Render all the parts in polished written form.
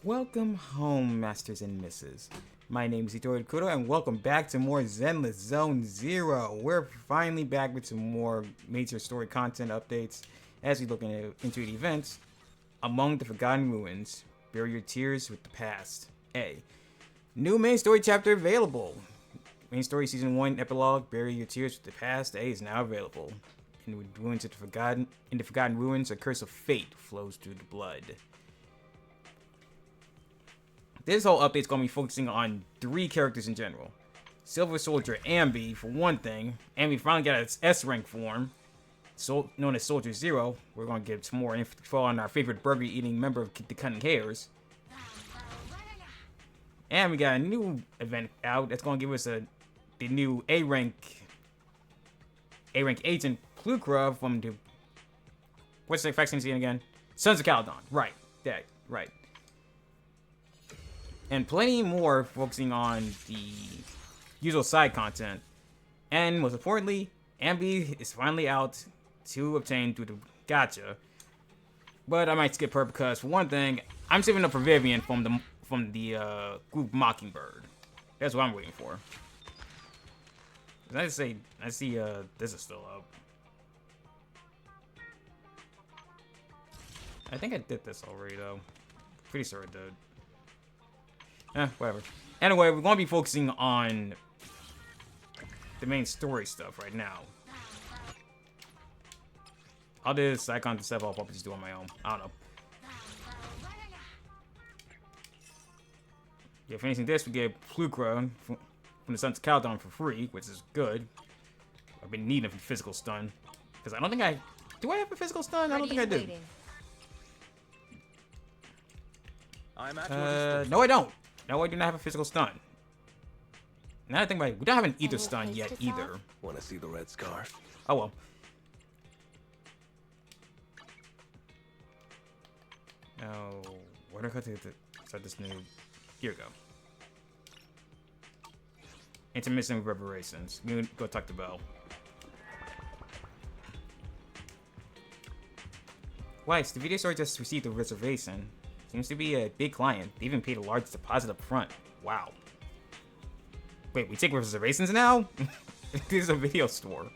Welcome home, masters and misses. My name is HidoriKuro, and welcome back to more Zenless Zone Zero. We're finally back with some more major story content updates as we look into the events. Among the Forgotten Ruins, bury your tears with the past. A. New main story chapter available. Main story season 1 epilogue, bury your tears with the past. A is now available. In the Forgotten Ruins, a curse of fate flows through the blood. This whole update's gonna be focusing on 3 characters in general. Silver Soldier Ambi, for one thing. Ambi finally got its S rank form, known as Soldier Zero. We're gonna get some more info on our favorite burger-eating member of the Cunning Hares. And we got a new event out that's gonna give us the new A rank agent HidoriKuro from the what's the faction scene again? Sons of Caledon. Right. Right. And plenty more focusing on the usual side content. And most importantly, Ambi is finally out to obtain through the gacha. But I might skip her because, for one thing, I'm saving up for Vivian from the group Mockingbird. That's what I'm waiting for. I see this is still up. I think I did this already though. Pretty sure I did. Whatever. Anyway, we're gonna be focusing on the main story stuff right now. All this side content stuff I'll probably just do on my own. I don't know. Yeah, finishing this, we get HidoriKuro from the Sons of Caledon for free, which is good. I've been needing a physical stun. Because I don't think I... Do I have a physical stun? I don't think I do. No, I don't. No, I do not have a physical stun. Now I think about it, we don't have an ether stun yet either. Want to see the red scarf? Oh well. Now, where do I go to start this new? Here we go. Intermission reverberations. We go talk to Belle. Weiss, the video store just received a reservation. Seems to be a big client. They even paid a large deposit up front. Wow. Wait, we take reservations now? This is a video store.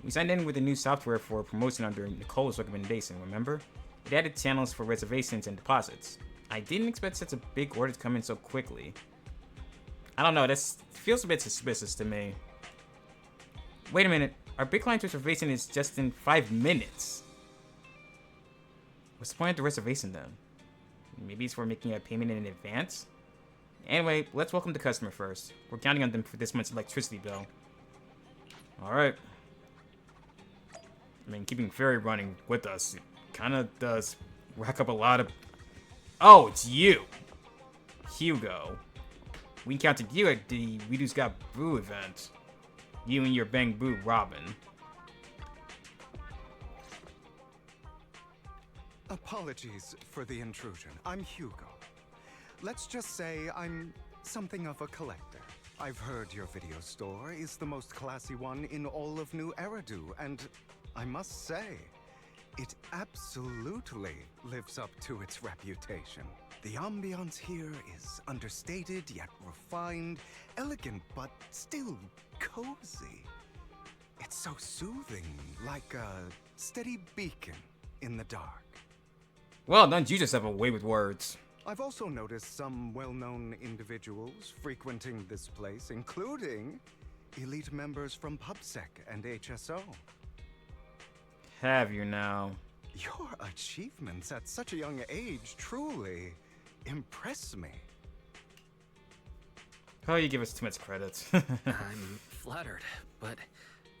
We signed in with a new software for promotion under Nicole's recommendation, remember? It added channels for reservations and deposits. I didn't expect such a big order to come in so quickly. I don't know, this feels a bit suspicious to me. Wait a minute, our big client's reservation is just in 5 minutes. What's the point of the reservation then? Maybe it's for making a payment in advance? Anyway, let's welcome the customer first. We're counting on them for this month's electricity bill. Alright. I mean, keeping Fairy running with us kinda does rack up a lot of... Oh, it's you! Hugo. We encountered you at the We Just Got Boo event. You and your Bang Boo Robin. Apologies for the intrusion. I'm Hugo. Let's just say I'm something of a collector. I've heard your video store is the most classy one in all of New Eridu, and I must say, it absolutely lives up to its reputation. The ambiance here is understated yet refined, elegant but still cozy. It's so soothing, like a steady beacon in the dark. Well, don't you just have a way with words. I've also noticed some well-known individuals frequenting this place, including elite members from PubSec and HSO. Have you now? Your achievements at such a young age truly impress me. Oh, you give us too much credit. I'm flattered, but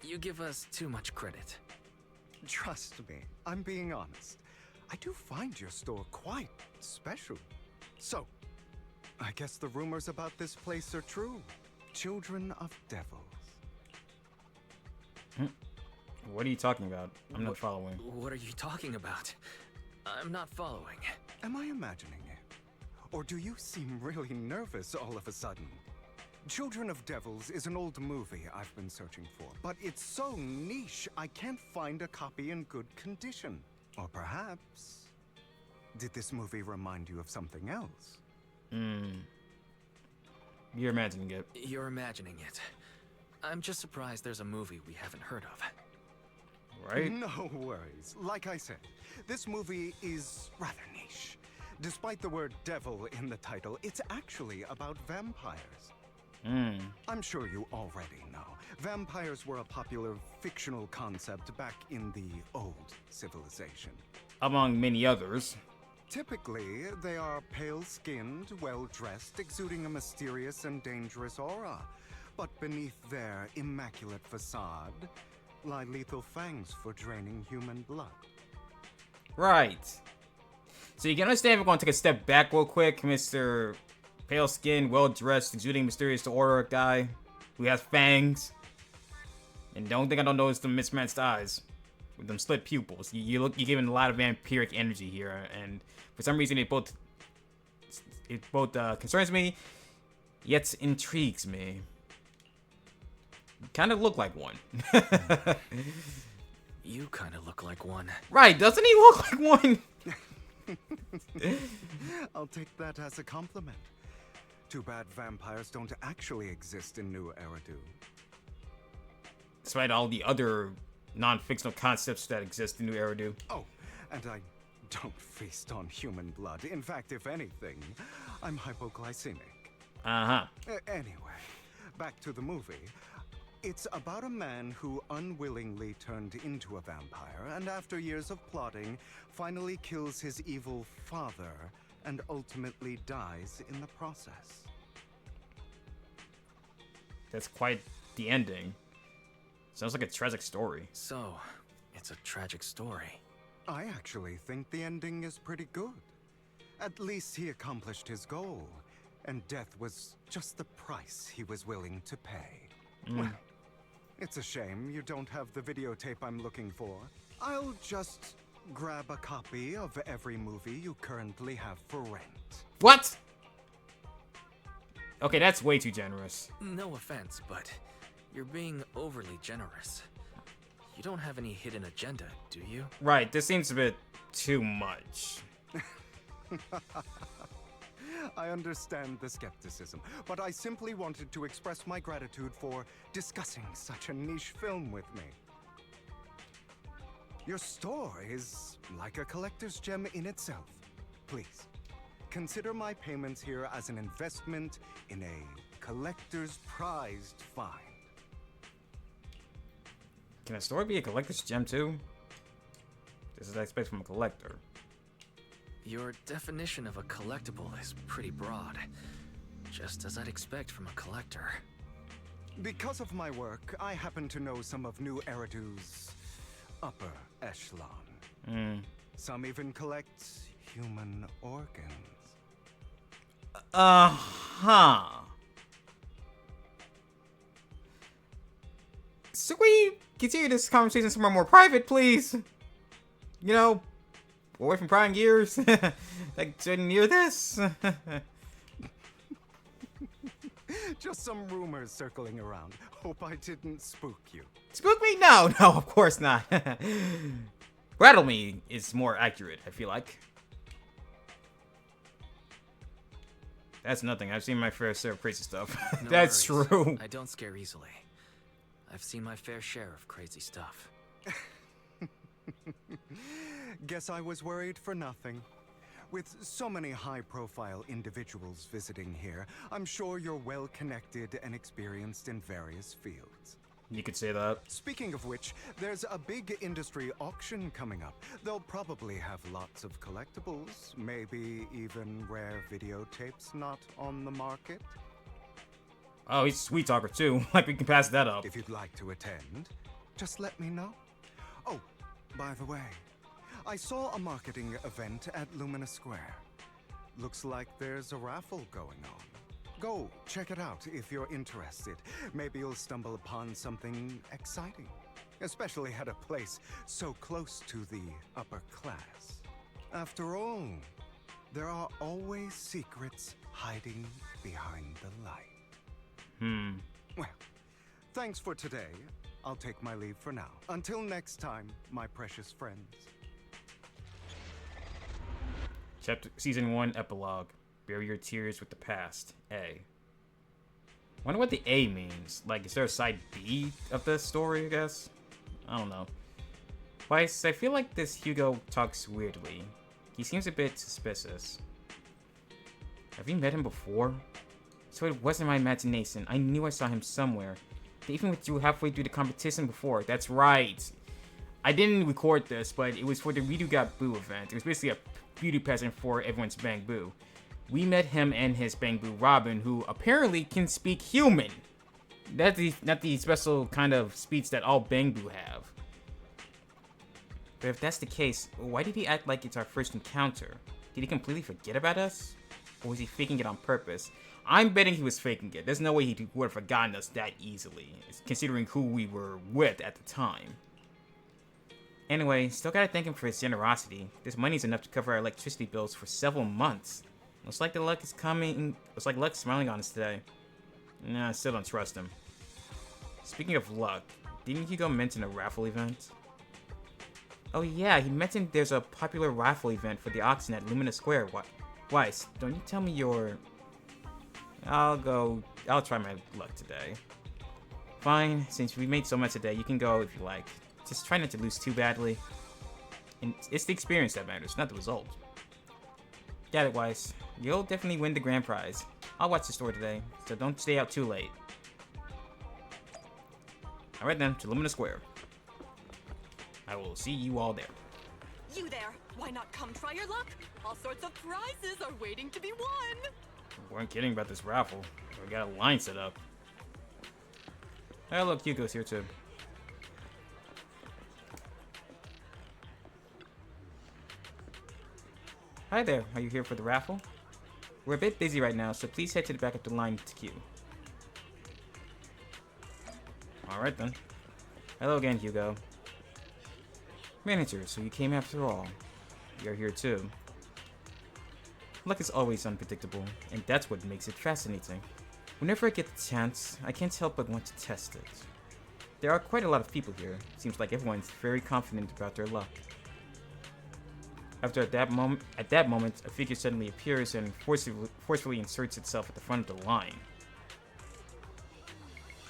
you give us too much credit. Trust me, I'm being honest. I do find your store quite special. So, I guess the rumors about this place are true. Children of devils. What are you talking about? I'm not following. What are you talking about? I'm not following. Am I imagining it? Or do you seem really nervous all of a sudden? Children of Devils is an old movie I've been searching for, but it's so niche I can't find a copy in good condition. Or perhaps did this movie remind you of something else? You're imagining it. You're imagining it. I'm just surprised there's a movie we haven't heard of. Right? No worries. Like I said, this movie is rather niche. Despite the word devil in the title, it's actually about vampires. I'm sure you already know. Vampires were a popular fictional concept back in the old civilization. Among many others. Typically, they are pale-skinned, well-dressed, exuding a mysterious and dangerous aura. But beneath their immaculate facade lie lethal fangs for draining human blood. Right. So you can understand if we're going to take a step back real quick, Mr. Pale-skinned, well-dressed, exuding mysterious aura guy who has fangs. And don't think I don't notice the mismatched eyes with them split pupils. You're giving a lot of vampiric energy here, and for some reason it both concerns me, yet intrigues me. You kind of look like one. You kind of look like one. Right, doesn't he look like one? I'll take that as a compliment. Too bad vampires don't actually exist in New Eridu. Despite all the other non-fictional concepts that exist in New Eridu. Oh, and I don't feast on human blood. In fact, if anything, I'm hypoglycemic. Uh-huh. Anyway, back to the movie. It's about a man who unwillingly turned into a vampire, and after years of plotting, finally kills his evil father, and ultimately dies in the process. That's quite the ending. Sounds like a tragic story. So, it's a tragic story. I actually think the ending is pretty good. At least he accomplished his goal, and death was just the price he was willing to pay. Well, it's a shame you don't have the videotape I'm looking for. I'll just grab a copy of every movie you currently have for rent. What? Okay, that's way too generous. No offense, but you're being overly generous. You don't have any hidden agenda, do you? Right, this seems a bit too much. I understand the skepticism, but I simply wanted to express my gratitude for discussing such a niche film with me. Your store is like a collector's gem in itself. Please, consider my payments here as an investment in a collector's prized find. Can a store be a collector's gem too? This is what I expect from a collector. Your definition of a collectible is pretty broad, just as I'd expect from a collector. Because of my work, I happen to know some of New Eridu's upper echelon. Some even collect human organs. Uh-huh. Should we continue this conversation somewhere more private, please? You know, away from prying ears. Like, shouldn't hear this. Just some rumors circling around. Hope I didn't spook you. Spook me? No, of course not. Rattle me is more accurate, I feel like. That's nothing. I've seen my fair share of crazy stuff. No That's worries. true. I don't scare easily. I've seen my fair share of crazy stuff. Guess I was worried for nothing. With so many high-profile individuals visiting here, I'm sure you're well-connected and experienced in various fields. You could say that. Speaking of which, there's a big industry auction coming up. They'll probably have lots of collectibles, maybe even rare videotapes not on the market. Oh, he's a sweet talker too. Like, we can pass that up. If you'd like to attend, just let me know. Oh, by the way, I saw a marketing event at Lumina Square. Looks like there's a raffle going on. Go check it out if you're interested. Maybe you'll stumble upon something exciting, especially at a place so close to the upper class. After all, there are always secrets hiding behind the light. Well, thanks for today. I'll take my leave for now. Until next time, my precious friends. Season 1 epilogue. Bury your tears with the past. A. Wonder what the A means. Like, is there a side B of the story, I guess? I don't know. Weiss, I feel like this Hugo talks weirdly. He seems a bit suspicious. Have you met him before? So it wasn't my imagination. I knew I saw him somewhere. They even withdrew halfway through the competition before. That's right. I didn't record this, but it was for the Redo Got Boo event. It was basically a beauty pageant for everyone's Bang Boo. We met him and his Bang Boo Robin, who apparently can speak human. That's not the special kind of speech that all Bang Boo have. But if that's the case, why did he act like it's our first encounter? Did he completely forget about us? Or was he faking it on purpose? I'm betting he was faking it. There's no way he would have forgotten us that easily, considering who we were with at the time. Anyway, still gotta thank him for his generosity. This money's enough to cover our electricity bills for several months. Looks like the luck is coming. Looks like luck's smiling on us today. Nah, I still don't trust him. Speaking of luck, didn't Hugo mention a raffle event? Oh yeah, he mentioned there's a popular raffle event for the auction at Lumina Square. Weiss, don't you tell me you're... I'll try my luck today. Fine, since we made so much today, you can go if you like. Just try not to lose too badly. And it's the experience that matters, not the result. Got it, Weiss. You'll definitely win the grand prize. I'll watch the store today, so don't stay out too late. Alright then, to Lumina Square. I will see you all there. You there! Why not come try your luck? All sorts of prizes are waiting to be won! We weren't kidding about this raffle. We got a line set up. Oh look, Hugo's here too. Hi there, are you here for the raffle? We're a bit busy right now, so please head to the back of the line to queue. Alright then. Hello again, Hugo. Manager, so you came after all. You're here too. Luck is always unpredictable, and that's what makes it fascinating. Whenever I get the chance, I can't help but want to test it. There are quite a lot of people here. Seems like everyone's very confident about their luck. At that moment, a figure suddenly appears and forcefully inserts itself at the front of the line.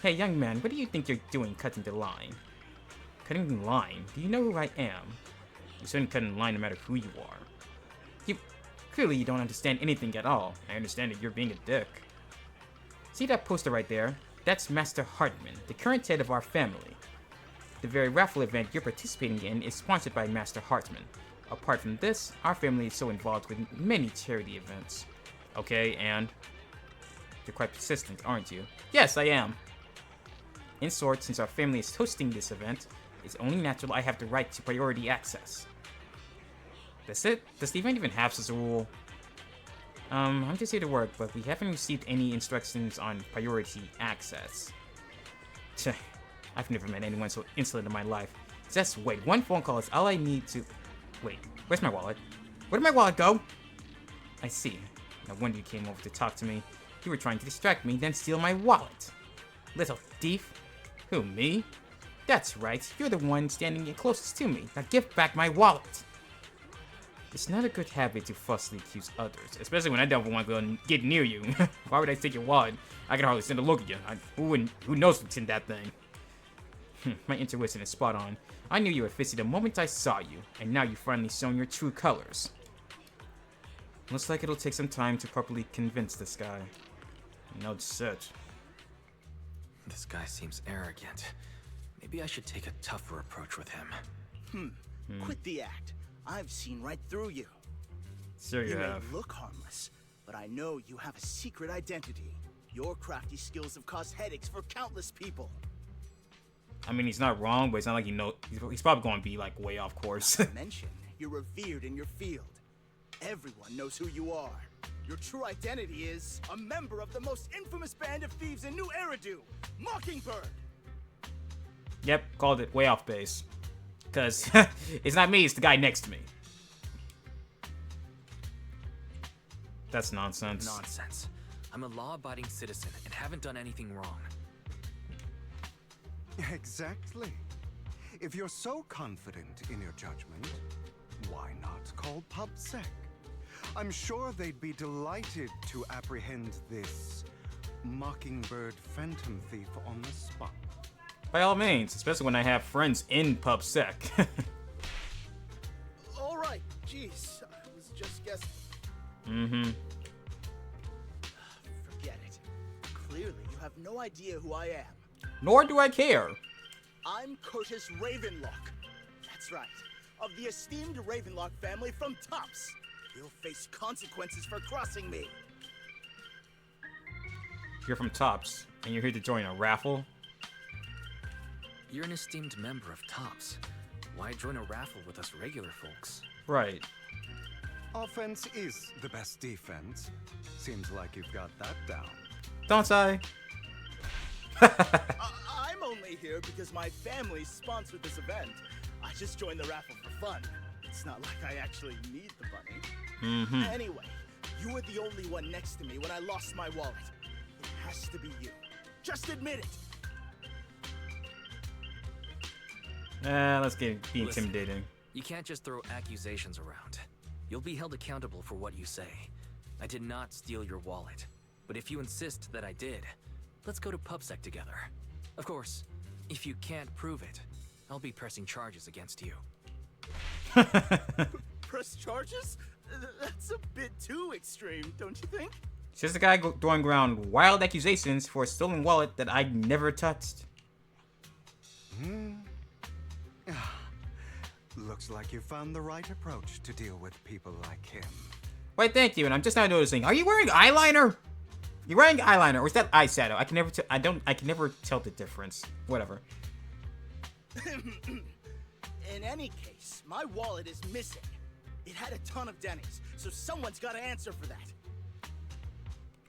Hey, young man, what do you think you're doing cutting the line? Cutting the line? Do you know who I am? You shouldn't cut in line no matter who you are. Clearly you don't understand anything at all. I understand that you're being a dick. See that poster right there? That's Master Hartman, the current head of our family. The very raffle event you're participating in is sponsored by Master Hartman. Apart from this, our family is so involved with many charity events. Okay, and? You're quite persistent, aren't you? Yes, I am. In short, since our family is hosting this event, it's only natural I have the right to priority access. That's it? Does the event even have such a rule? I'm just here to work, but we haven't received any instructions on priority access. Tch, I've never met anyone so insolent in my life. Just wait, one phone call is all I need to... Wait, where's my wallet? Where did my wallet go? I see. No wonder you came over to talk to me. You were trying to distract me, then steal my wallet. Little thief. Who, me? That's right, you're the one standing closest to me. Now give back my wallet. It's not a good habit to falsely accuse others, especially when I don't want to get near you. Why would I take your wallet? I can hardly stand to look at you. Who knows what's in that thing? My intuition is spot on. I knew you were fishy the moment I saw you, and now you've finally shown your true colors. Looks like it'll take some time to properly convince this guy. No shit. This guy seems arrogant. Maybe I should take a tougher approach with him. Quit the act. I've seen right through you. Sure you You have. may look harmless, but I know you have a secret identity. Your crafty skills have caused headaches for countless people. I mean, he's not wrong, but it's not like he's probably going to be like way off course. Not to mention, you're revered in your field. Everyone knows who you are. Your true identity is a member of the most infamous band of thieves in New Eridu, Mockingbird. Yep, called it way off base. Because it's not me, it's the guy next to me. That's nonsense. Nonsense. I'm a law-abiding citizen and haven't done anything wrong. Exactly. If you're so confident in your judgment, why not call PubSec? I'm sure they'd be delighted to apprehend this Mockingbird Phantom Thief on the spot. By all means, especially when I have friends in PubSec. All right, jeez, I was just guessing. Mm-hmm. Forget it. Clearly, you have no idea who I am. Nor do I care. I'm Curtis Ravenlock. That's right, of the esteemed Ravenlock family from Tops. You'll face consequences for crossing me. You're from Tops, and you're here to join a raffle? You're an esteemed member of Tops. Why join a raffle with us regular folks? Right. Offense is the best defense. Seems like you've got that down. Don't I? I'm only here because my family sponsored this event. I just joined the raffle for fun. It's not like I actually need the bunny. Mm-hmm. Anyway, you were the only one next to me when I lost my wallet. It has to be you. Just admit it. Let's be intimidating. You can't just throw accusations around. You'll be held accountable for what you say. I did not steal your wallet. But if you insist that I did, let's go to PubSec together. Of course, if you can't prove it, I'll be pressing charges against you. Press charges? That's a bit too extreme, don't you think? It's just a guy throwing around wild accusations for a stolen wallet that I never touched. Looks like you found the right approach to deal with people like him. Wait, thank you. And I'm just now noticing. Are you wearing eyeliner? You're wearing eyeliner, or is that eyeshadow? I can never tell the difference. Whatever. In any case, my wallet is missing. It had a ton of Denny's, so someone's got to answer for that.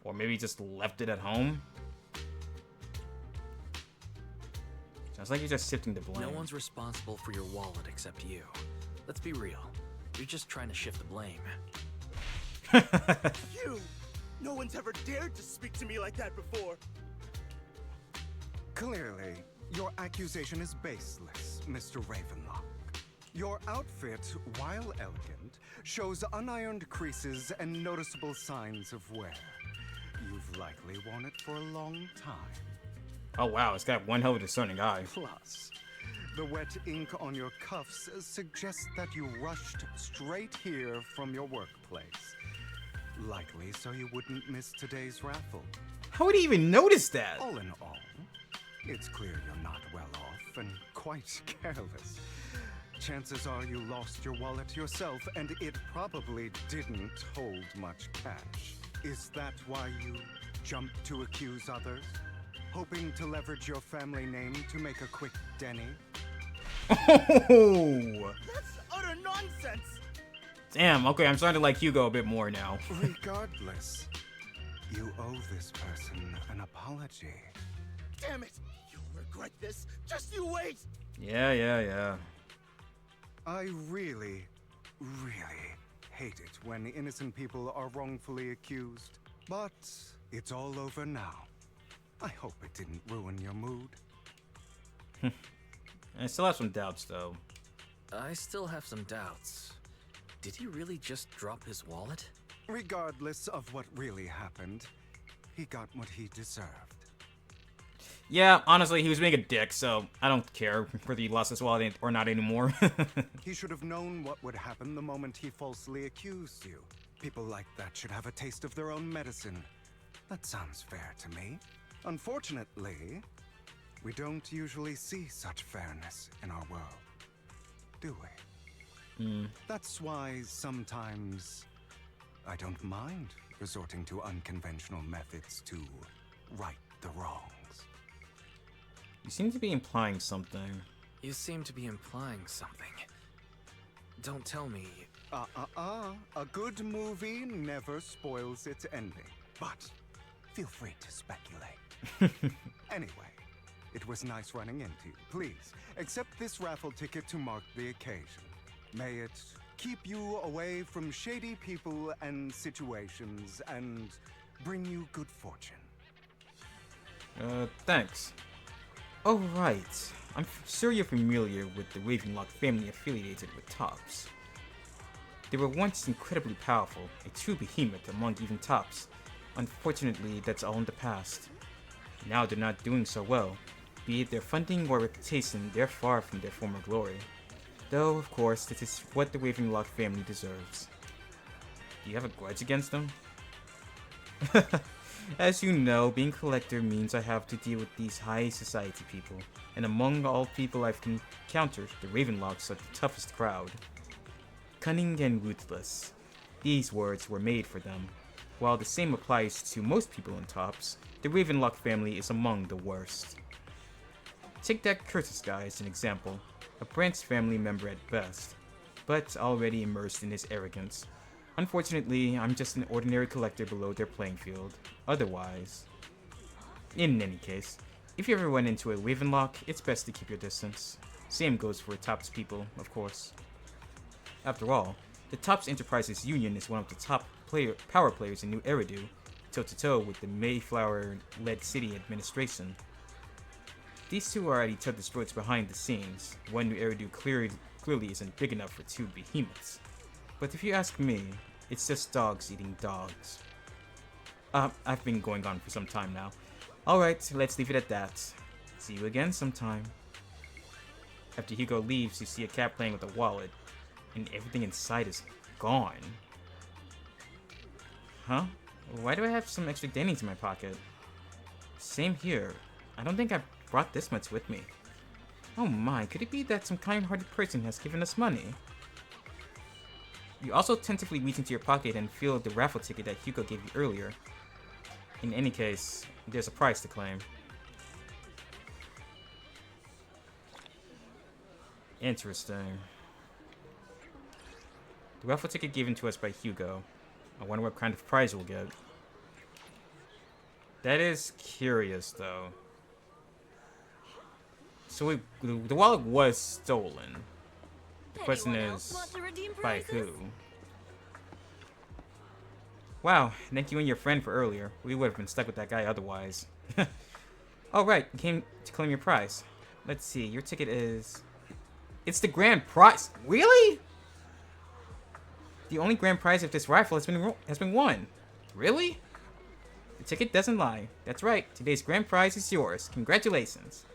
Or maybe just left it at home. Sounds like you're just shifting the blame. No one's responsible for your wallet except you. Let's be real. You're just trying to shift the blame. You! No one's ever dared to speak to me like that before. Clearly, your accusation is baseless, Mr. Ravenlock. Your outfit, while elegant, shows unironed creases and noticeable signs of wear. You've likely worn it for a long time. Oh wow, it's got one hell of a discerning eye. Plus, the wet ink on your cuffs suggests that you rushed straight here from your workplace. Likely so you wouldn't miss today's raffle. How would he even notice that? All in all, it's clear you're not well off and quite careless. Chances are you lost your wallet yourself, and it probably didn't hold much cash. Is that why you jumped to accuse others? Hoping to leverage your family name to make a quick Denny? Oh! That's utter nonsense! Damn, okay, I'm starting to like Hugo a bit more now. Regardless, you owe this person an apology. Damn it! You'll regret this. Just you wait! Yeah. I really hate it when innocent people are wrongfully accused. But it's all over now. I hope it didn't ruin your mood. I still have some doubts, though. I still have some doubts. Did he really just drop his wallet? Regardless of what really happened, he got what he deserved. Yeah, honestly, he was being a dick, so I don't care whether he lost his wallet or not anymore. He should have known what would happen the moment he falsely accused you. People like that should have a taste of their own medicine. That sounds fair to me. Unfortunately, we don't usually see such fairness in our world, do we? That's why sometimes I don't mind resorting to unconventional methods to right the wrongs. You seem to be implying something. You seem to be implying something. Don't tell me. A good movie never spoils its ending, but feel free to speculate. Anyway, it was nice running into you. Please, accept this raffle ticket to mark the occasion. May it keep you away from shady people and situations and bring you good fortune. Thanks. Oh, right. I'm sure you're familiar with the Ravenlock family affiliated with Tops. They were once incredibly powerful, a true behemoth among even tops. Unfortunately, that's all in the past. Now they're not doing so well. Be it their funding or reputation, they're far from their former glory. Though, of course, this is what the Ravenlock family deserves. Do you have a grudge against them? As you know, being a collector means I have to deal with these high society people, and among all people I've encountered, the Ravenlocks are the toughest crowd. Cunning and ruthless. These words were made for them. While the same applies to most people in tops, the Ravenlock family is among the worst. Take that Curtis guy as an example, a branch family member at best, but already immersed in his arrogance. Unfortunately, I'm just an ordinary collector below their playing field. Otherwise... In any case, if you ever run into a Ravenlock, it's best to keep your distance. Same goes for Tops people, of course. After all, the Tops Enterprises Union is one of the top power players in New Eridu, toe-to-toe with the Mayflower-led city administration. These two are at each other's throats behind the scenes. One New Eridu clearly isn't big enough for two behemoths. But if you ask me, it's just dogs eating dogs. I've been going on for some time now. Alright, let's leave it at that. See you again sometime. After Hugo leaves, you see a cat playing with a wallet, and everything inside is gone. Huh? Why do I have some extra dennies in my pocket? Same here. I don't think I brought this much with me. Oh my, could it be that some kind-hearted person has given us money? You also tentatively reach into your pocket and feel the raffle ticket that Hugo gave you earlier. In any case, there's a prize to claim. Interesting. The raffle ticket given to us by Hugo. I wonder what kind of prize we'll get. That is curious, though. So the wallet was stolen. The question is, by who? Wow, thank you and your friend for earlier. We would have been stuck with that guy otherwise. Oh right, you came to claim your prize. Let's see, your ticket is... It's the grand prize! Really? The only grand prize of this rifle has been won. Really? The ticket doesn't lie. That's right, today's grand prize is yours. Congratulations.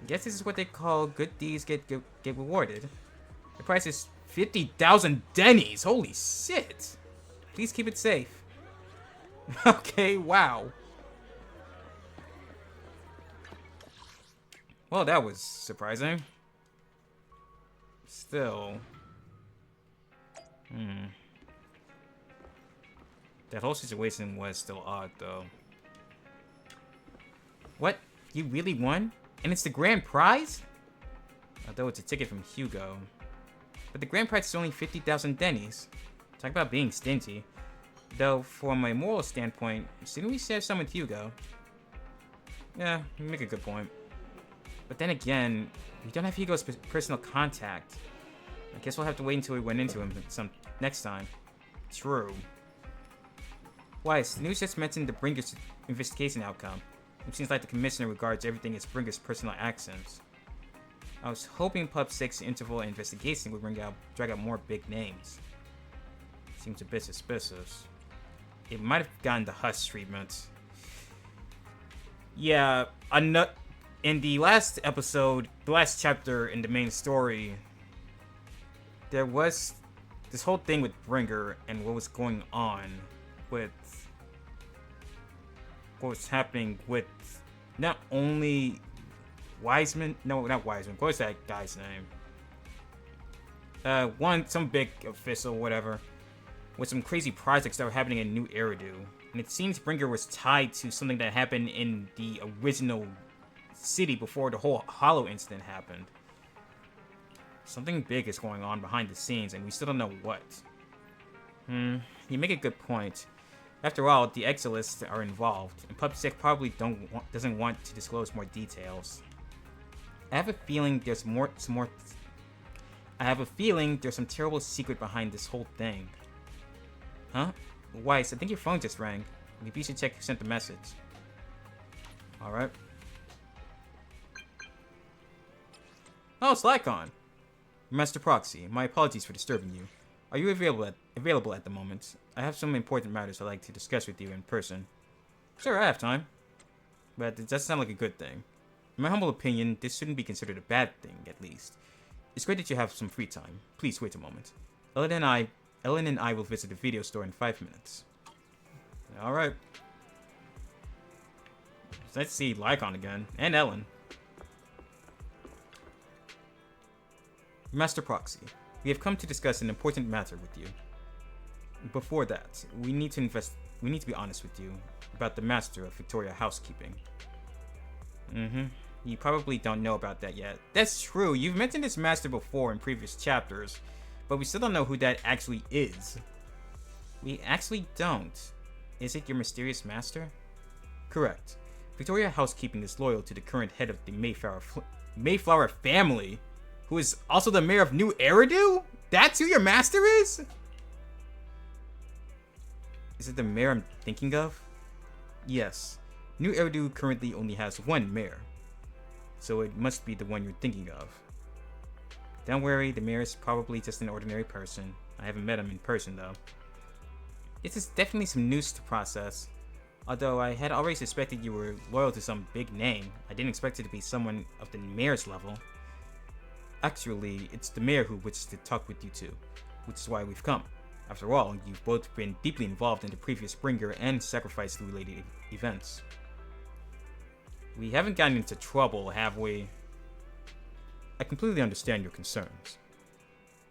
I guess this is what they call good deeds get rewarded. The price is 50,000 dennies. Holy shit. Please keep it safe. Okay, wow. Well, that was surprising. Still. That whole situation was still odd, though. What? You really won? And it's the grand prize? Although it's a ticket from Hugo. But the grand prize is only 50,000 dennies. Talk about being stingy. Though, from a moral standpoint, shouldn't we share some with Hugo? Yeah, you make a good point. But then again, we don't have Hugo's personal contact. I guess we'll have to wait until we run into him next time. True. Weiss, the news just mentioned the Bringer's investigation outcome. It seems like the commissioner regards everything as Bringer's personal actions. I was hoping Pub 6's interval investigation would drag out more big names. Seems a bit suspicious. It might have gotten the hush treatment. Yeah, in the last episode, the last chapter in the main story, there was this whole thing with Bringer and what was going on with what was happening with not only Wiseman, no, not Wiseman, what was that guy's name? Some big official, whatever, with some crazy projects that were happening in New Eridu. And it seems Bringer was tied to something that happened in the original city before the whole Hollow incident happened. Something big is going on behind the scenes, and we still don't know what. You make a good point. After all, the Exilists are involved, and PubSec probably doesn't want to disclose more details. I have a feeling there's some terrible secret behind this whole thing. Huh? Weiss, I think your phone just rang. Maybe you should check who sent the message. Alright. Oh, it's Lycon. Master Proxy, my apologies for disturbing you. Are you available at the moment? I have some important matters I'd like to discuss with you in person. Sure, I have time. But it does sound like a good thing. In my humble opinion, this shouldn't be considered a bad thing, at least. It's great that you have some free time. Please wait a moment. Ellen and I will visit the video store in 5 minutes. Alright. Let's see Lycon again. And Ellen. Master Proxy, we have come to discuss an important matter with you. Before that, we need to be honest with you about the Master of Victoria Housekeeping. You probably don't know about that yet. That's true, you've mentioned this Master before in previous chapters, but we still don't know who that actually is. We actually don't. Is it your mysterious Master? Correct. Victoria Housekeeping is loyal to the current head of the Mayflower family, who is also the mayor of New Eridu? That's who your master is? Is it the mayor I'm thinking of? Yes. New Eridu currently only has one mayor, so it must be the one you're thinking of. Don't worry, the mayor is probably just an ordinary person. I haven't met him in person though. This is definitely some news to process. Although I had already suspected you were loyal to some big name, I didn't expect it to be someone of the mayor's level. Actually, it's the mayor who wishes to talk with you two, which is why we've come. After all, you've both been deeply involved in the previous Bringer and sacrifice-related events. We haven't gotten into trouble, have we? I completely understand your concerns.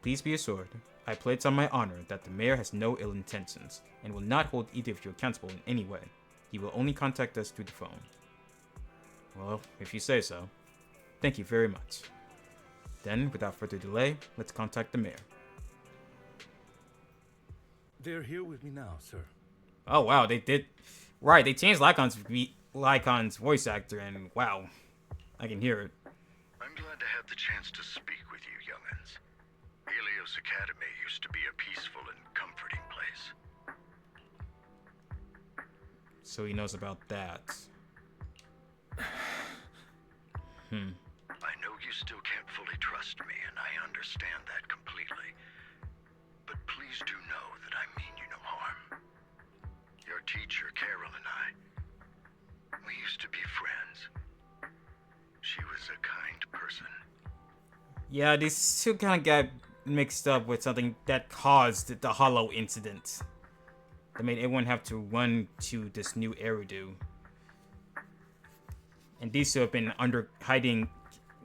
Please be assured, I place on my honor that the mayor has no ill intentions, and will not hold either of you accountable in any way. He will only contact us through the phone. Well, if you say so. Thank you very much. Then, without further delay, let's contact the mayor. They're here with me now, sir. Oh wow, they did. Right, they changed Lycon's voice actor, and wow, I can hear it. I'm glad to have the chance to speak with you, young'uns. Helios Academy used to be a peaceful and comforting place. So he knows about that. I know you still can't fully trust me, and I understand that completely. But please do know that I mean you no harm. Your teacher, Carol, and we used to be friends. She was a kind person. Yeah, these two kind of got mixed up with something that caused the Hollow incident. That made everyone have to run to this new Eridu. And these two have been hiding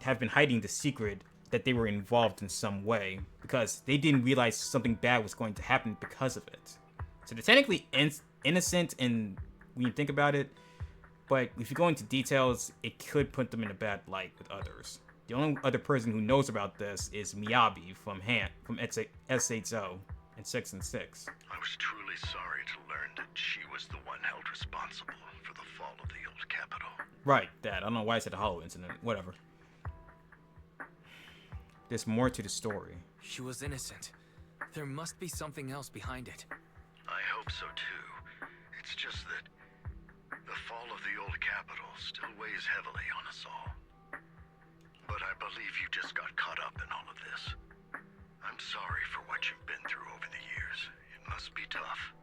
the secret that they were involved in some way, because they didn't realize something bad was going to happen because of it. So they're technically innocent when you think about it, but if you go into details, it could put them in a bad light with others. The only other person who knows about this is Miyabi from SHO and 6 and 6. I was truly sorry to learn that she was the one held responsible for the fall of the old capital. Right, that. I don't know why I said the Hollow incident. Whatever. There's more to the story. She was innocent. There must be something else behind it. I hope so too. It's just that the fall of the old capital still weighs heavily on us all. But I believe you just got caught up in all of this. I'm sorry for what you've been through over the years. It must be tough.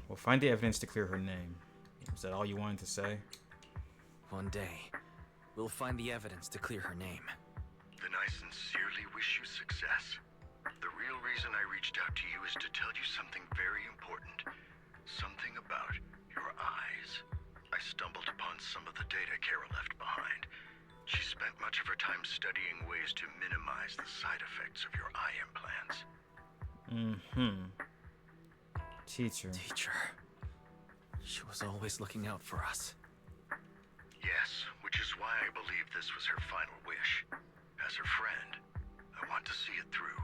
We'll find the evidence to clear her name. Is that all you wanted to say? One day, we'll find the evidence to clear her name. Then I sincerely wish you success. The real reason I reached out to you is to tell you something very important. Something about your eyes. I stumbled upon some of the data Kara left behind. She spent much of her time studying ways to minimize the side effects of your eye implants. Teacher. She was always looking out for us. Yes, which is why I believe this was her final wish. As her friend, I want to see it through.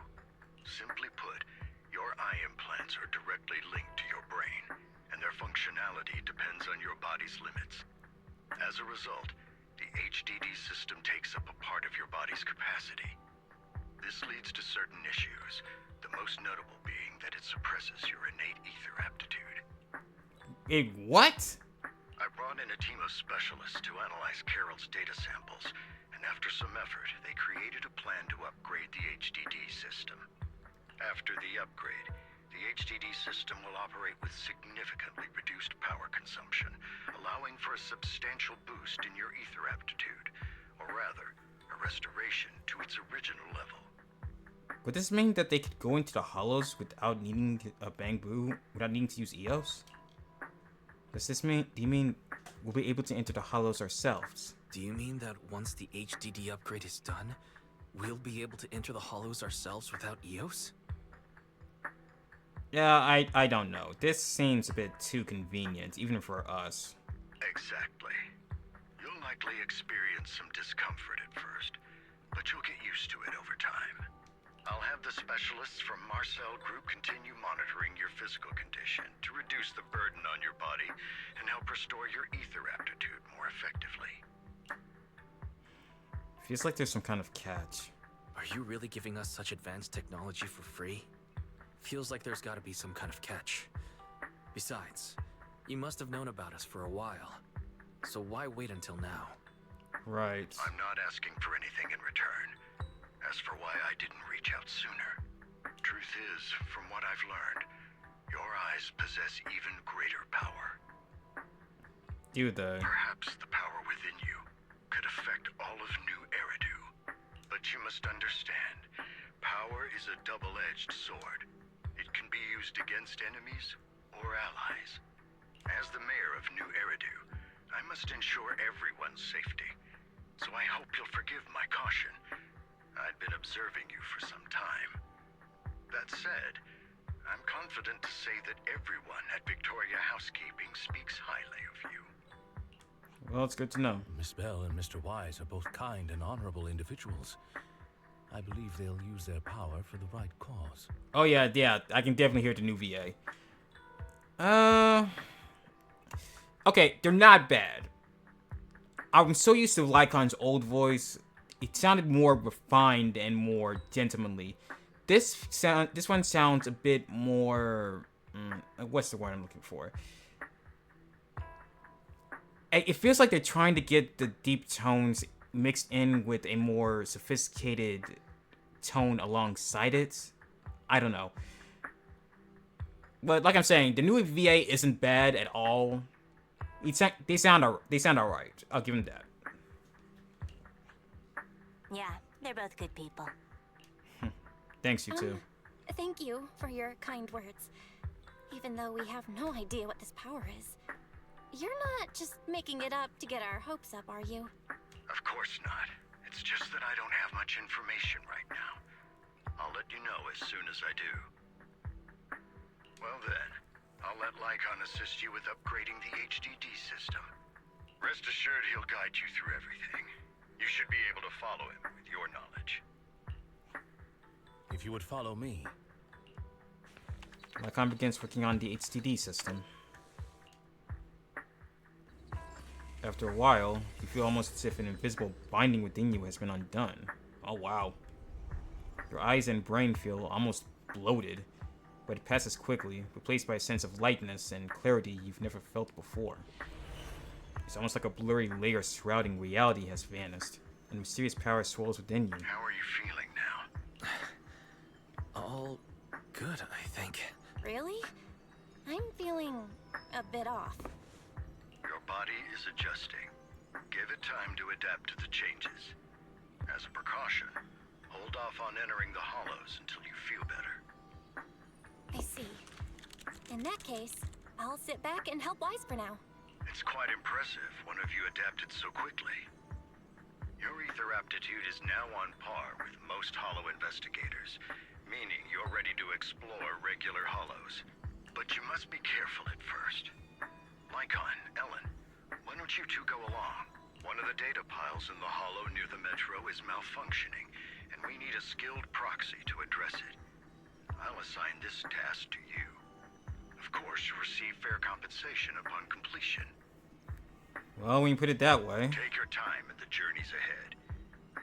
Simply put, your eye implants are directly linked to your brain, and their functionality depends on your body's limits. As a result, the HDD system takes up a part of your body's capacity. This leads to certain issues, the most notable being that it suppresses your innate ether aptitude. What? I brought in a team of Holo specialists to analyze Carol's data samples, and after some effort, they created a plan to upgrade the HDD system. After the upgrade, the HDD system will operate with significantly reduced power consumption, allowing for a substantial boost in your ether aptitude, or rather, a restoration to its original level. Would this mean that they could go into the hollows without needing a Bangbu, without needing to use EOS? Does this mean, do you mean we'll be able to enter the hollows ourselves? Do you mean that once the HDD upgrade is done, we'll be able to enter the hollows ourselves without EOS? Yeah, I don't know. This seems a bit too convenient, even for us. Exactly. You'll likely experience some discomfort at first, but you'll get used to it over time. I'll have the specialists from Marcel Group continue monitoring your physical condition to reduce the burden on your body and help restore your ether aptitude more effectively. Feels like there's some kind of catch. Are you really giving us such advanced technology for free? Feels like there's gotta be some kind of catch. Besides, you must have known about us for a while. So why wait until now? Right. I'm not asking for anything in return. As for why I didn't reach out sooner, truth is, from what I've learned, your eyes possess even greater power. Do they? Perhaps the power within you could affect all of New Eridu. But you must understand, power is a double-edged sword. It can be used against enemies or allies. As the mayor of New Eridu, I must ensure everyone's safety. So I hope you'll forgive my caution. I'd been observing you for some time. That said, I'm confident to say that everyone at Victoria Housekeeping speaks highly of you. Well, it's good to know. Miss Bell and Mr. Wise are both kind and honorable individuals. I believe they'll use their power for the right cause. Oh yeah, I can definitely hear the new VA. Okay, they're not bad. I'm so used to Lycon's old voice. It sounded more refined and more gentlemanly. This one sounds a bit more. What's the word I'm looking for? It feels like they're trying to get the deep tones mixed in with a more sophisticated tone alongside it. I don't know. But like I'm saying, the new VA isn't bad at all. They sound alright. I'll give them that. Yeah, they're both good people. Thanks, you two. Thank you for your kind words. Even though we have no idea what this power is. You're not just making it up to get our hopes up, are you? Of course not. It's just that I don't have much information right now. I'll let you know as soon as I do. Well then, I'll let Lycon assist you with upgrading the HDD system. Rest assured he'll guide you through everything. You should be able to follow him with your knowledge. If you would follow me. Lycon begins working on the HDD system. After a while, you feel almost as if an invisible binding within you has been undone. Oh wow. Your eyes and brain feel almost bloated, but it passes quickly, replaced by a sense of lightness and clarity you've never felt before. It's almost like a blurry layer shrouding reality has vanished, and mysterious power swirls within you. How are you feeling now? All good, I think. Really? I'm feeling a bit off. Your body is adjusting. Give it time to adapt to the changes. As a precaution, hold off on entering the hollows until you feel better. I see. In that case, I'll sit back and help Wise for now. It's quite impressive one of you adapted so quickly. Your ether aptitude is now on par with most hollow investigators, meaning you're ready to explore regular hollows. But you must be careful at first. Lycon, Ellen, why don't you two go along? One of the data piles in the hollow near the metro is malfunctioning, and we need a skilled proxy to address it. I'll assign this task to you. Of course, you'll receive fair compensation upon completion. Well, when you put it that way. Take your time in the journeys ahead.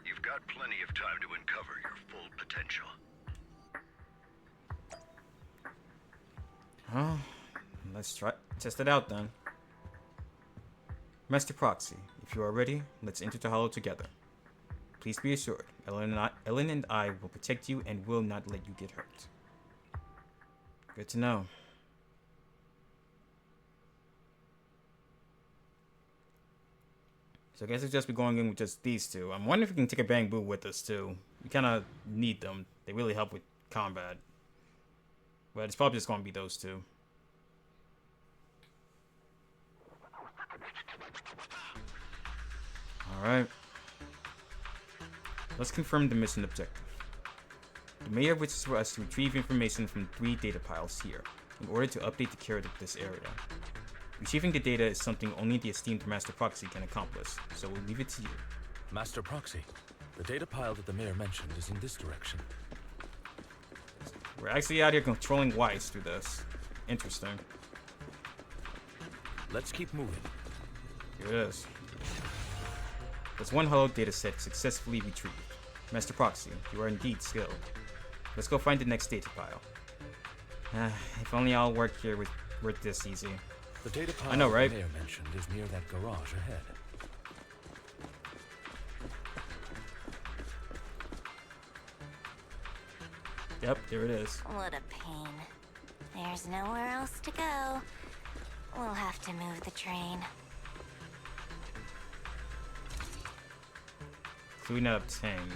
You've got plenty of time to uncover your full potential. Let's test it out then. Master Proxy, if you are ready, let's enter the hollow together. Please be assured, Ellen and I will protect you and will not let you get hurt. Good to know. So I guess it's just be going in with just these two. I'm wondering if we can take a Bamboo with us too. We kind of need them. They really help with combat. But it's probably just going to be those two. Alright. Let's confirm the mission objective. The mayor wishes for us to retrieve information from 3 data piles here, in order to update the character of this area. Retrieving the data is something only the esteemed Master Proxy can accomplish, so we'll leave it to you. Master Proxy, the data pile that the mayor mentioned is in this direction. We're actually out here controlling Weiss through this. Interesting. Let's keep moving. Here it is. There's one hollow dataset successfully retrieved. Master Proxy, you are indeed skilled. Let's go find the next data pile. If only all work here were this easy. The data pile I know, right? the mayor mentioned is near that garage ahead. Yep, there it is. What a pain. There's nowhere else to go. We'll have to move the train. Clue not obtained.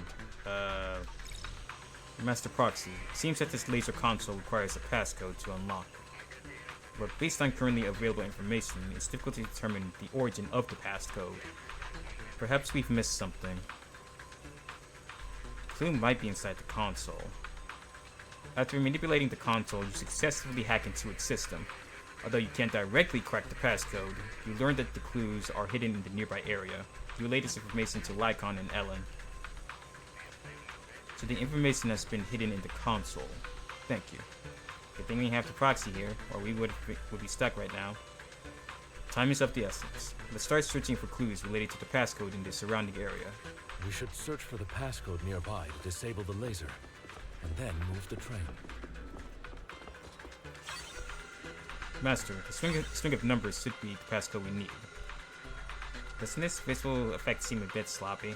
Master Proxy, seems that this laser console requires a passcode to unlock. But based on currently available information, it's difficult to determine the origin of the passcode. Perhaps we've missed something. Clue might be inside the console. After manipulating the console, you successfully hack into its system. Although you can't directly crack the passcode, you learn that the clues are hidden in the nearby area. You relay this information to Lycon and Ellen. So the information has been hidden in the console. Thank you. Good thing we have the proxy here, or we would be stuck right now. Time is of the essence. Let's start searching for clues related to the passcode in the surrounding area. We should search for the passcode nearby to disable the laser, and then move the train. Master, the string of numbers should be the passcode we need. Doesn't this visual effect seem a bit sloppy?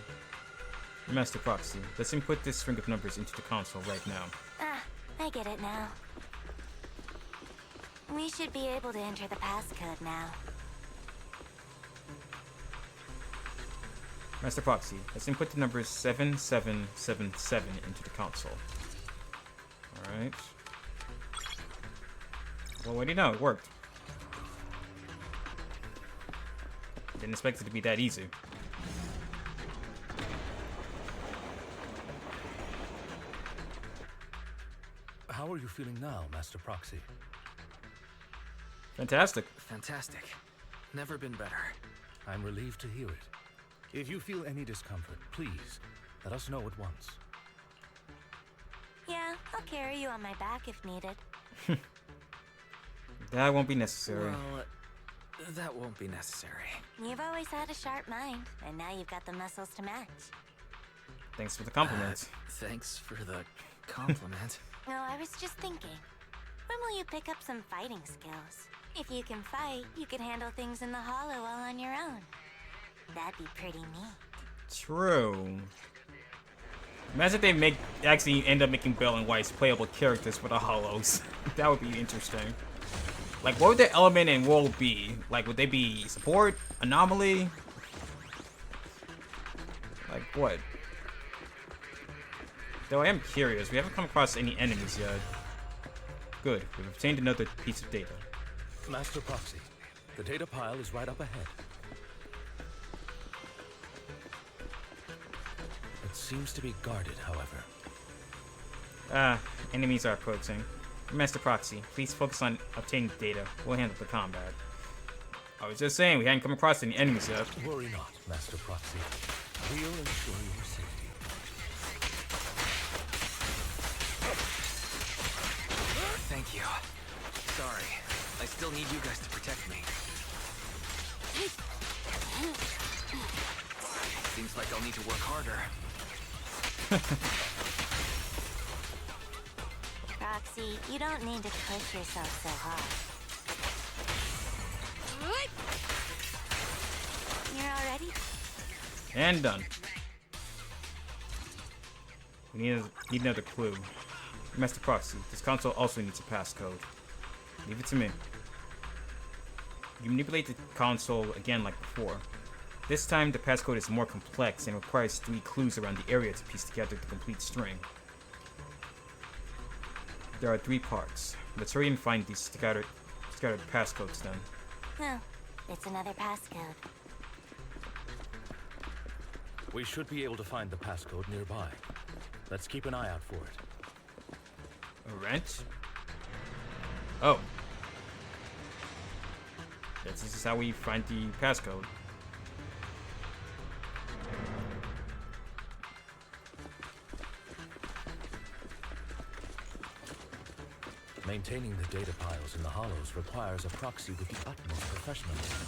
Master Proxy, let's input this string of numbers into the console right now. Ah, I get it now. We should be able to enter the passcode now. Master Proxy, let's input the numbers 7777 into the console. Alright. Well, what do you know? It worked. Didn't expect it to be that easy. How are you feeling now, Master Proxy? Fantastic. Fantastic. Never been better. I'm relieved to hear it. If you feel any discomfort, please, let us know at once. Yeah, I'll carry you on my back if needed. That won't be necessary. Well, that won't be necessary. You've always had a sharp mind, and now you've got the muscles to match. Thanks for the compliment. Thanks for the compliment. No, I was just thinking. When will you pick up some fighting skills? If you can fight, you can handle things in the hollow all on your own. That'd be pretty neat. True. Imagine if they actually end up making Bell and Weiss playable characters for the Hollows. That would be interesting. Like, what would their element and role be? Like, would they be support? Anomaly? Like, what? Though I am curious, we haven't come across any enemies yet. Good, we've obtained another piece of data. Master Proxy, the data pile is right up ahead. It seems to be guarded, however. Enemies are approaching. Master Proxy, please focus on obtaining the data. We'll handle the combat. I was just saying, we hadn't come across any enemies yet. Worry not, Master Proxy. We'll ensure your safety. Thank you. Sorry. I still need you guys to protect me. Seems like I'll need to work harder. Roxy, you don't need to push yourself so hard. And done. We need another clue. Master Proxy, this console also needs a passcode. Leave it to me. You manipulate the console again like before. This time, the passcode is more complex and requires 3 clues around the area to piece together the complete string. There are 3 parts. Let's hurry and find these scattered passcodes then. Oh, it's another passcode. We should be able to find the passcode nearby. Let's keep an eye out for it. A wrench? Oh. This is how we find the passcode. Maintaining the data piles in the hollows requires a proxy with the utmost professionalism.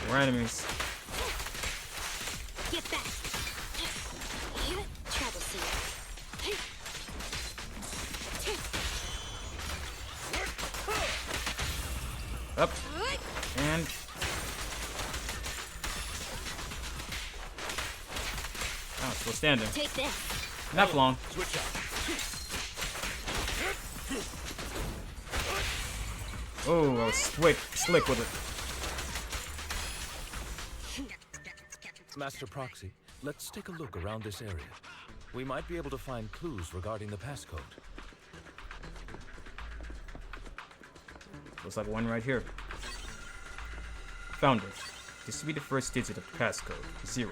More enemies. Get back! Trouble seer. Up. And... oh, still standing. Take this. Not for long. Switch out. Oh, I was slick with it. Master Proxy, let's take a look around this area. We might be able to find clues regarding the passcode. Looks like one right here. Found it. This will be the first digit of the passcode, 0.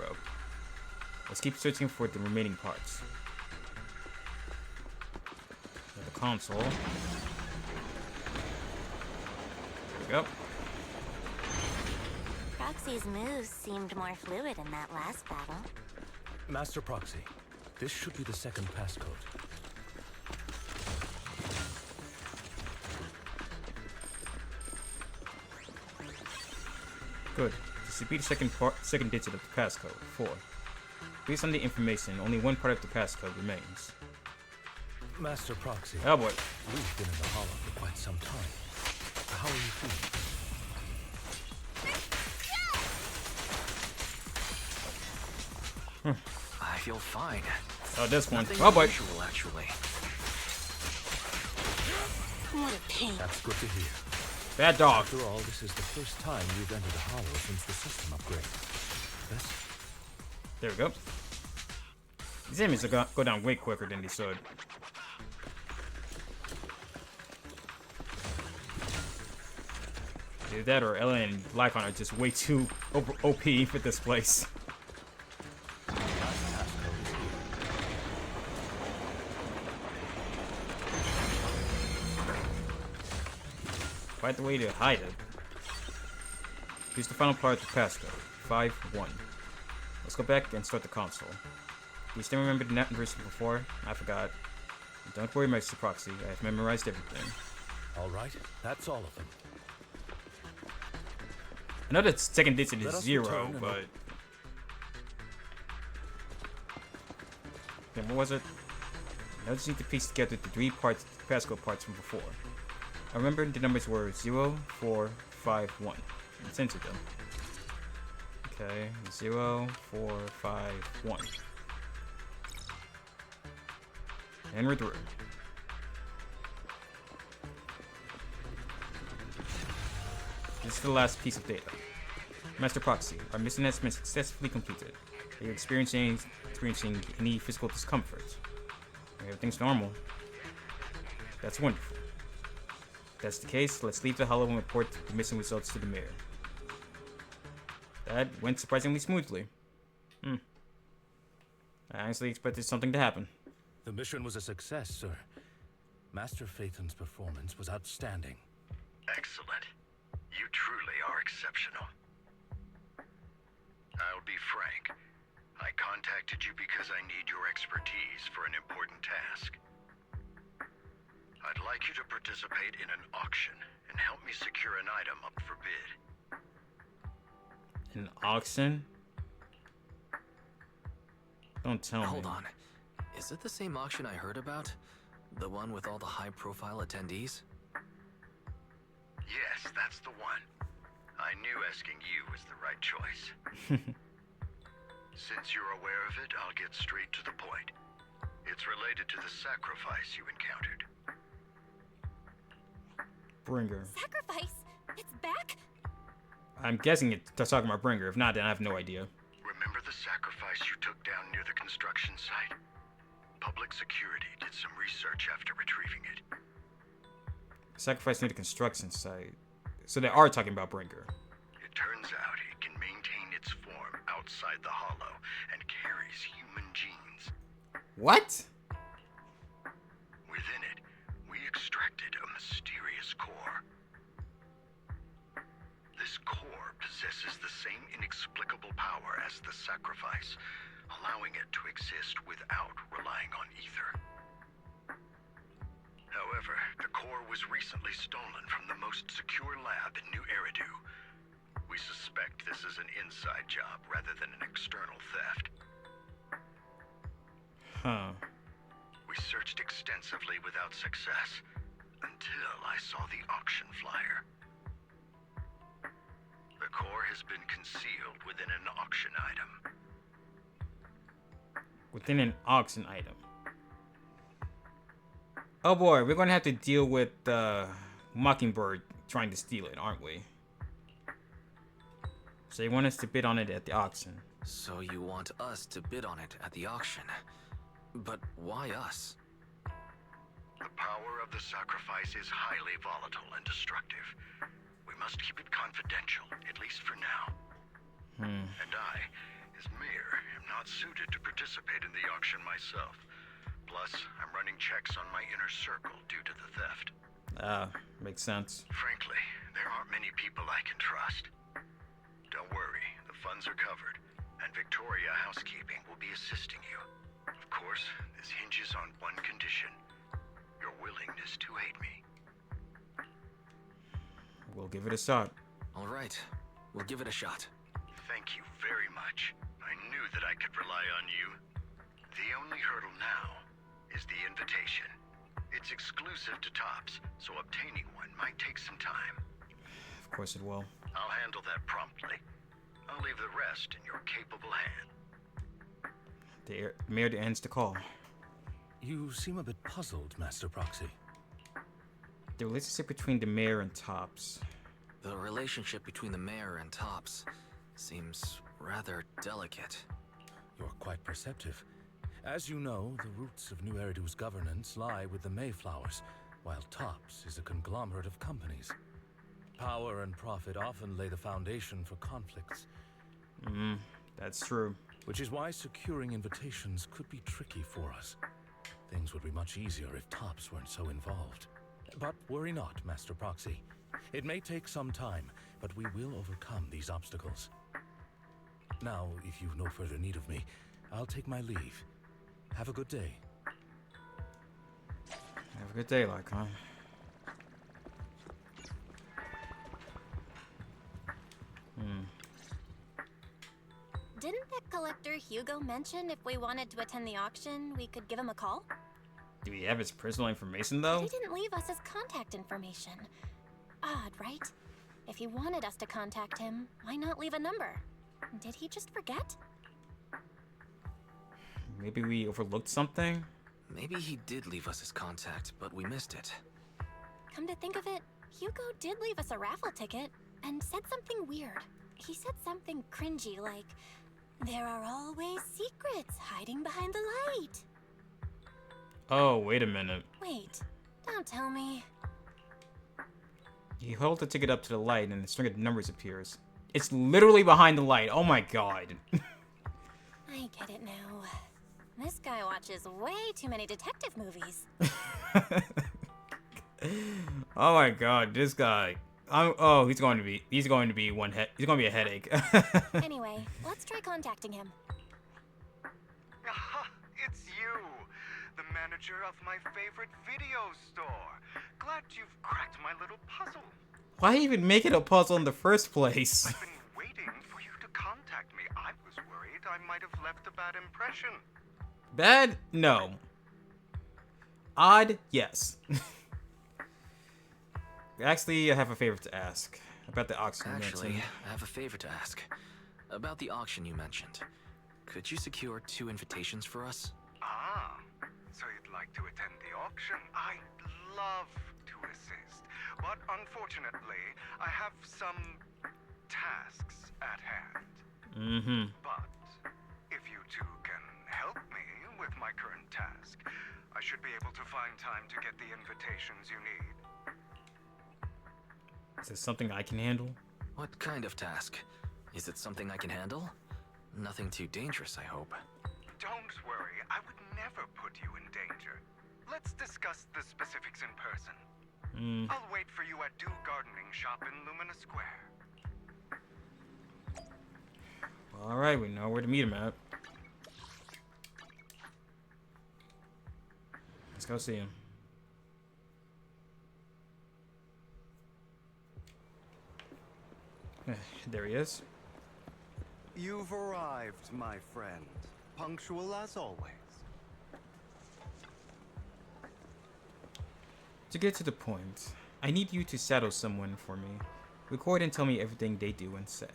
Let's keep searching for the remaining parts. The console. There we go. Proxy's moves seemed more fluid in that last battle. Master Proxy, this should be the second passcode. Good. This will be the second digit of the passcode, 4. Based on the information, only one part of the passcode remains. Master Proxy. Oh boy. We've been in the hollow for quite some time. How are you feeling? I feel fine. Oh, this one. Nothing Oh boy. unusual, actually. What a pain. That's good to hear. Bad dog. After all, this is the first time you've entered a hollow since the system upgrade. Yes? There we go. These enemies will go down way quicker than they should. Either that or Ellen and Lycon are just way too OP for this place. Quite the way to hide it. Here's the final part of the passcode, 5-1. Let's go back and start the console. Do you still remember the numbers from before? I forgot. Don't worry, Master Proxy. I have memorized everything. All right, that's all of them. I know that second digit Let is us 0, return and but... Then what was it? I just need to piece together the 3 parts, passcode parts from before. I remember the numbers were 0, 4, 5, 1. Let's enter them. Okay, 0, 4, 5, 1. And we're through. This is the last piece of data. Master Proxy, our mission has been successfully completed. Are you experiencing any physical discomfort? Everything's normal. That's wonderful. If that's the case, let's leave the hollow and report the mission results to the mayor. That went surprisingly smoothly. I honestly expected something to happen. The mission was a success, sir. Master Phaethon's performance was outstanding. Excellent. You truly are exceptional. I'll be frank. I contacted you because I need your expertise for an important task. I'd like you to participate in an auction and help me secure an item up for bid. An auction? Don't tell me. Hold on. Is it the same auction I heard about? The one with all the high-profile attendees? Yes, that's the one. I knew asking you was the right choice. Since you're aware of it, I'll get straight to the point. It's related to the sacrifice you encountered. Bringer. Sacrifice? It's back? I'm guessing it's talking about Bringer. If not, then I have no idea. Remember the sacrifice you took down near the construction site? Public security did some research after retrieving it. Sacrifice near the construction site. So they are talking about Bringer. It turns out it can maintain its form outside the hollow and carries human genes. What? Within it, we extracted a mysterious core. This core possesses the same inexplicable power as the sacrifice, allowing it to exist without relying on ether. However, the core was recently stolen from the most secure lab in New Eridu. We suspect this is an inside job rather than an external theft. Huh. We searched extensively without success, until I saw the auction flyer. The core has been concealed within an auction item. Within an auction item. Oh boy, we're gonna have to deal with Mockingbird trying to steal it, aren't we? So they want us to bid on it at the auction. So you want us to bid on it at the auction. But why us? The power of the sacrifice is highly volatile and destructive. We must keep it confidential, at least for now. And I, as mayor, am not suited to participate in the auction myself. Plus, I'm running checks on my inner circle due to the theft. Makes sense. Frankly, there aren't many people I can trust. Don't worry, the funds are covered, and Victoria Housekeeping will be assisting you. Of course, this hinges on one condition: your willingness to aid me. We'll give it a shot. All right, we'll give it a shot. Thank you very much. I knew that I could rely on you. The only hurdle now is the invitation. It's exclusive to Tops, so obtaining one might take some time. Of course it will. I'll handle that promptly. I'll leave the rest in your capable hand. The mayor ends the call. You seem a bit puzzled, Master Proxy. The relationship between the mayor and Tops. The relationship between the mayor and Tops seems rather delicate. You're quite perceptive. As you know, the roots of New Eridu's governance lie with the Mayflowers, while Tops is a conglomerate of companies. Power and profit often lay the foundation for conflicts. That's true. Which is why securing invitations could be tricky for us. Things would be much easier if Tops weren't so involved. But worry not, Master Proxy. It may take some time, but we will overcome these obstacles. Now, if you've no further need of me, I'll take my leave. Have a good day. Have a good day, like, huh? Didn't the collector Hugo mention if we wanted to attend the auction, we could give him a call? Do we have his personal information, though? He didn't leave us his contact information. Odd, right? If he wanted us to contact him, why not leave a number? Did he just forget? Maybe we overlooked something? Maybe he did leave us his contact, but we missed it. Come to think of it, Hugo did leave us a raffle ticket and said something weird. He said something cringy like, "There are always secrets hiding behind the light." Oh, wait a minute. Wait, don't tell me. You hold the ticket up to the light and a string of numbers appears. It's literally behind the light. Oh my god. I get it now. This guy watches way too many detective movies. Oh my god, this guy. He's going to be he's going to be a headache. Anyway, let's try contacting him. Aha, it's you, the manager of my favorite video store. Glad you've cracked my little puzzle. Why even make it a puzzle in the first place? I've been waiting for you to contact me. I was worried I might have left a bad impression. Bad? No. Odd, yes. Actually, I have a favor to ask about the auction. Actually, I have a favor to ask. About the auction you mentioned. Could you secure 2 invitations for us? Ah, so you'd like to attend the auction? I'd love to assist, but unfortunately, I have some tasks at hand. Mm-hmm. But if you two can help me with my current task, I should be able to find time to get the invitations you need. Is this something I can handle? What kind of task? Is it something I can handle? Nothing too dangerous, I hope. Don't worry, I would never put you in danger. Let's discuss the specifics in person. I'll wait for you at Do Gardening Shop in Lumina Square. Alright, we know where to meet him at. Let's go see him. There he is. You've arrived, my friend. Punctual as always. To get to the point, I need you to saddle someone for me. Record and tell me everything they do and say.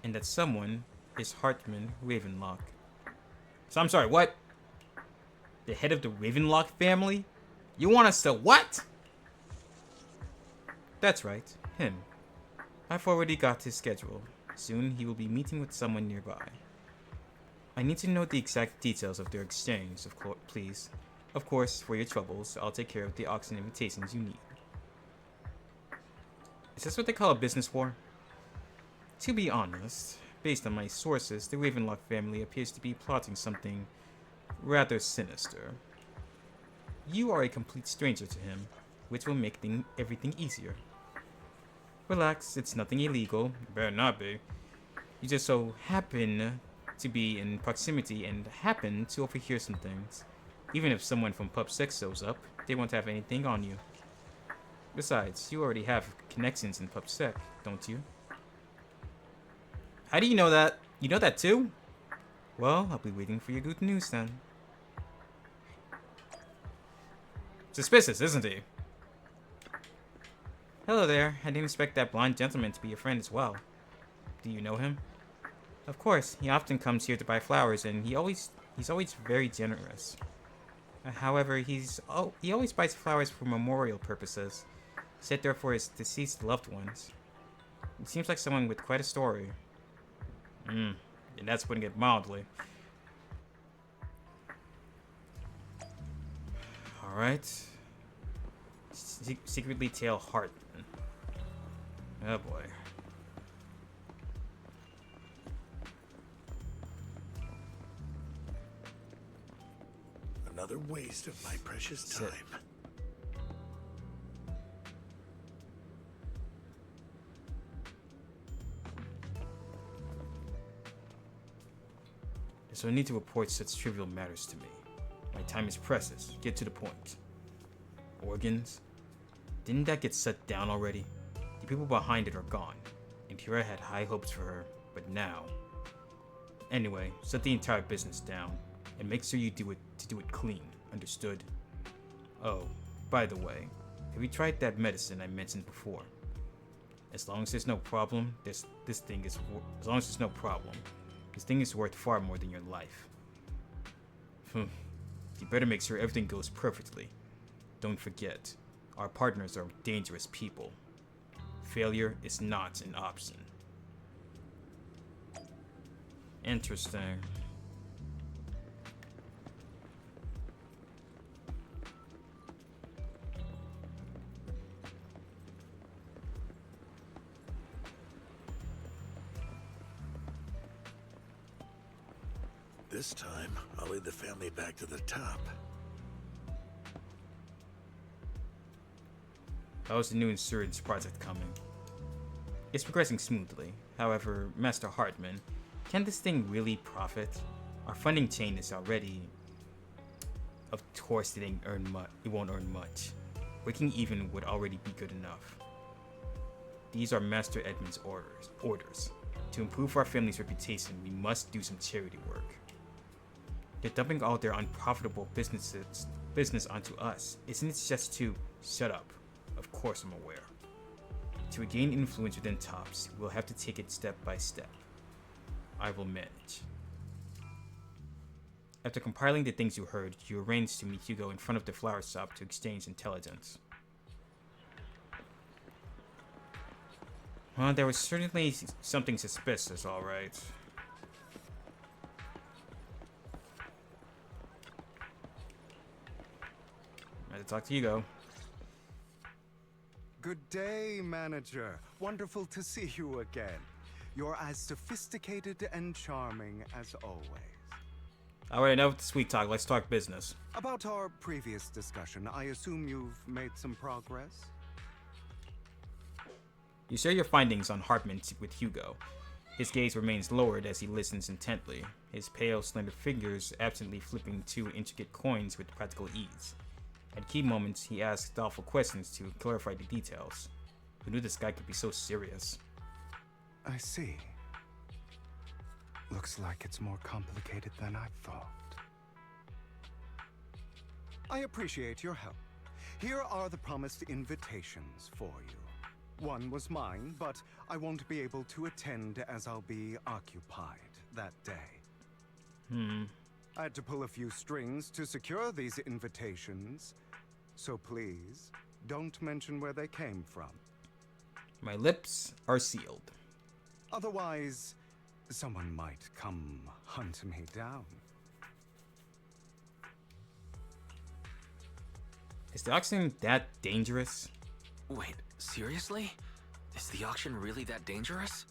And that someone is Hartman Ravenlock. So I'm sorry, what? The head of the Ravenlock family? You want us to what? That's right, him. I've already got his schedule. Soon he will be meeting with someone nearby. I need to know the exact details of their exchange, please. Of course, for your troubles, I'll take care of the auction invitations you need. Is this what they call a business war? To be honest, based on my sources, the Ravenlock family appears to be plotting something rather sinister. You are a complete stranger to him, which will make everything easier. Relax, it's nothing illegal. It better not be. You just so happen to be in proximity and happen to overhear some things. Even if someone from Pub 6 shows up, they won't have anything on you. Besides, you already have connections in Pub Sec, don't you? How do you know that? You know that too? Well, I'll be waiting for your good news then. Suspicious, isn't he? Hello there. I didn't expect that blonde gentleman to be a friend as well. Do you know him? Of course, he often comes here to buy flowers, and he's always very generous. However, he always buys flowers for memorial purposes, set there for his deceased loved ones. He seems like someone with quite a story. And that's putting it mildly. Alright. Secretly Tail Hartman. Oh boy. Another waste of my precious time. There's no need to report such trivial matters to me. My time is precious. Get to the point. Organs? Didn't that get shut down already? The people behind it are gone. And Kira had high hopes for her, but now... Anyway, shut the entire business down. And make sure you do it clean. Understood? Oh, by the way, have you tried that medicine I mentioned before? As long as there's no problem, this thing is worth far more than your life. You better make sure everything goes perfectly. Don't forget, our partners are dangerous people. Failure is not an option. Interesting. This time, I'll lead the family back to the top. How's the new insurance project coming? It's progressing smoothly. However, Master Hartman, can this thing really profit? Our funding chain is already... Of course it won't earn much. Breaking even would already be good enough. These are Master Edmund's orders. To improve our family's reputation, we must do some charity work. They're dumping all their unprofitable businesses business onto us. Isn't it just to shut up? Of course I'm aware. To regain influence within Tops, we'll have to take it step by step. I will manage. After compiling the things you heard, you arranged to meet Hugo in front of the flower shop to exchange intelligence. Well, there was certainly something suspicious, alright. I had to talk to Hugo. Good day, manager. Wonderful to see you again. You're as sophisticated and charming as always. Alright, enough with the sweet talk. Let's talk business. About our previous discussion, I assume you've made some progress? You share your findings on Hartman with Hugo. His gaze remains lowered as he listens intently, his pale, slender fingers absently flipping two intricate coins with practical ease. At key moments, he asks thoughtful questions to clarify the details. Who knew this guy could be so serious? I see. Looks like it's more complicated than I thought. I appreciate your help. Here are the promised invitations for you. One was mine, but I won't be able to attend as I'll be occupied that day. I had to pull a few strings to secure these invitations, so please, don't mention where they came from. My lips are sealed. Otherwise, someone might come hunt me down. Is the auction that dangerous? Wait, seriously? Is the auction really that dangerous?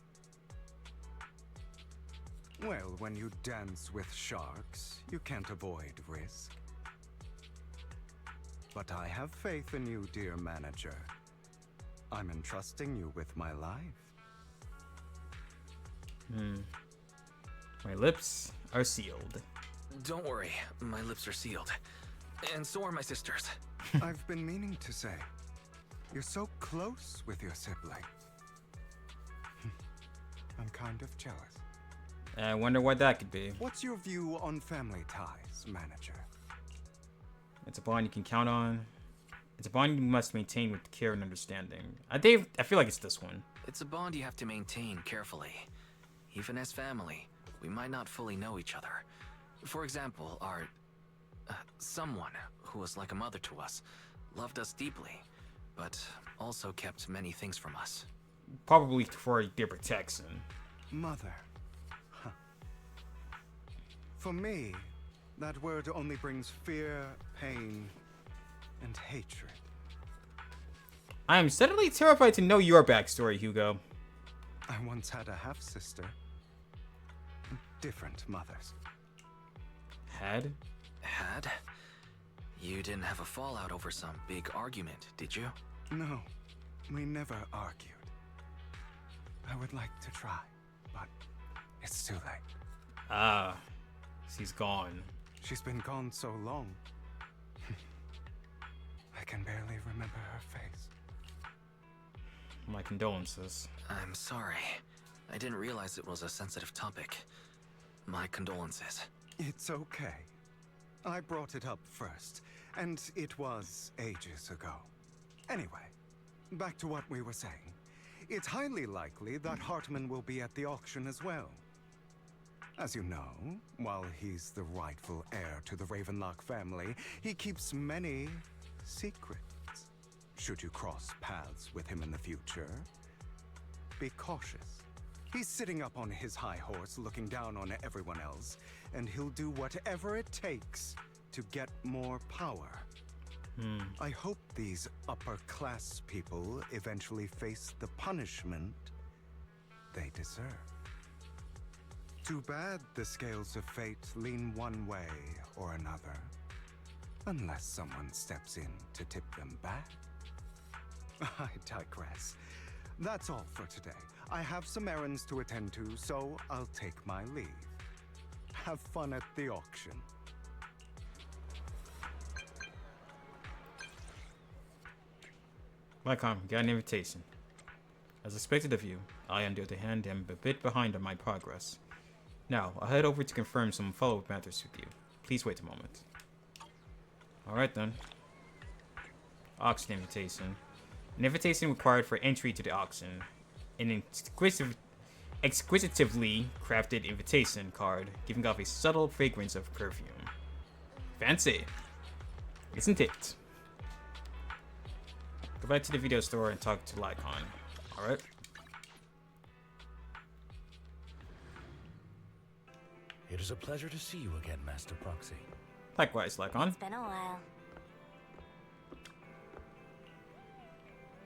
Well, when you dance with sharks, you can't avoid risk. But I have faith in you, dear manager. I'm entrusting you with my life. My lips are sealed. Don't worry, my lips are sealed. And so are my sisters. I've been meaning to say, you're so close with your sibling. I'm kind of jealous. I wonder what that could be. What's your view on family ties, manager? It's a bond you can count on. It's a bond you must maintain with care and understanding. I feel like it's this one. It's a bond you have to maintain carefully. Even as family, we might not fully know each other. For example, our... someone who was like a mother to us, loved us deeply, but also kept many things from us. Probably for their protection. Mother. Huh. For me, that word only brings fear, pain, and hatred. I am suddenly terrified to know your backstory, Hugo. I once had a half-sister. Different mothers. Had? Had? You didn't have a fallout over some big argument, did you? No, we never argued. I would like to try, but it's too late. Ah, she's gone. She's been gone so long. I can barely remember her face. My condolences. I'm sorry. I didn't realize it was a sensitive topic. My condolences. It's okay. I brought it up first, and it was ages ago. Anyway, back to what we were saying. It's highly likely that Hartman will be at the auction as well. As you know, while he's the rightful heir to the Ravenlock family, he keeps many secrets. Should you cross paths with him in the future, be cautious. He's sitting up on his high horse looking down on everyone else, and he'll do whatever it takes to get more power. I hope these upper-class people eventually face the punishment they deserve. Too bad the scales of fate lean one way or another, unless someone steps in to tip them back. I digress. That's all for today. I have some errands to attend to, so I'll take my leave. Have fun at the auction. Welcome, got an invitation. As expected of you, I, on the other hand, am a bit behind on my progress. Now, I'll head over to confirm some follow-up matters with you. Please wait a moment. Alright then. Auction invitation. An invitation required for entry to the auction. An exquisitively crafted invitation card, giving off a subtle fragrance of perfume. Fancy, isn't it? Go back to the video store and talk to Lycon. Alright. It is a pleasure to see you again, Master Proxy. Likewise, Lycon. It's been a while.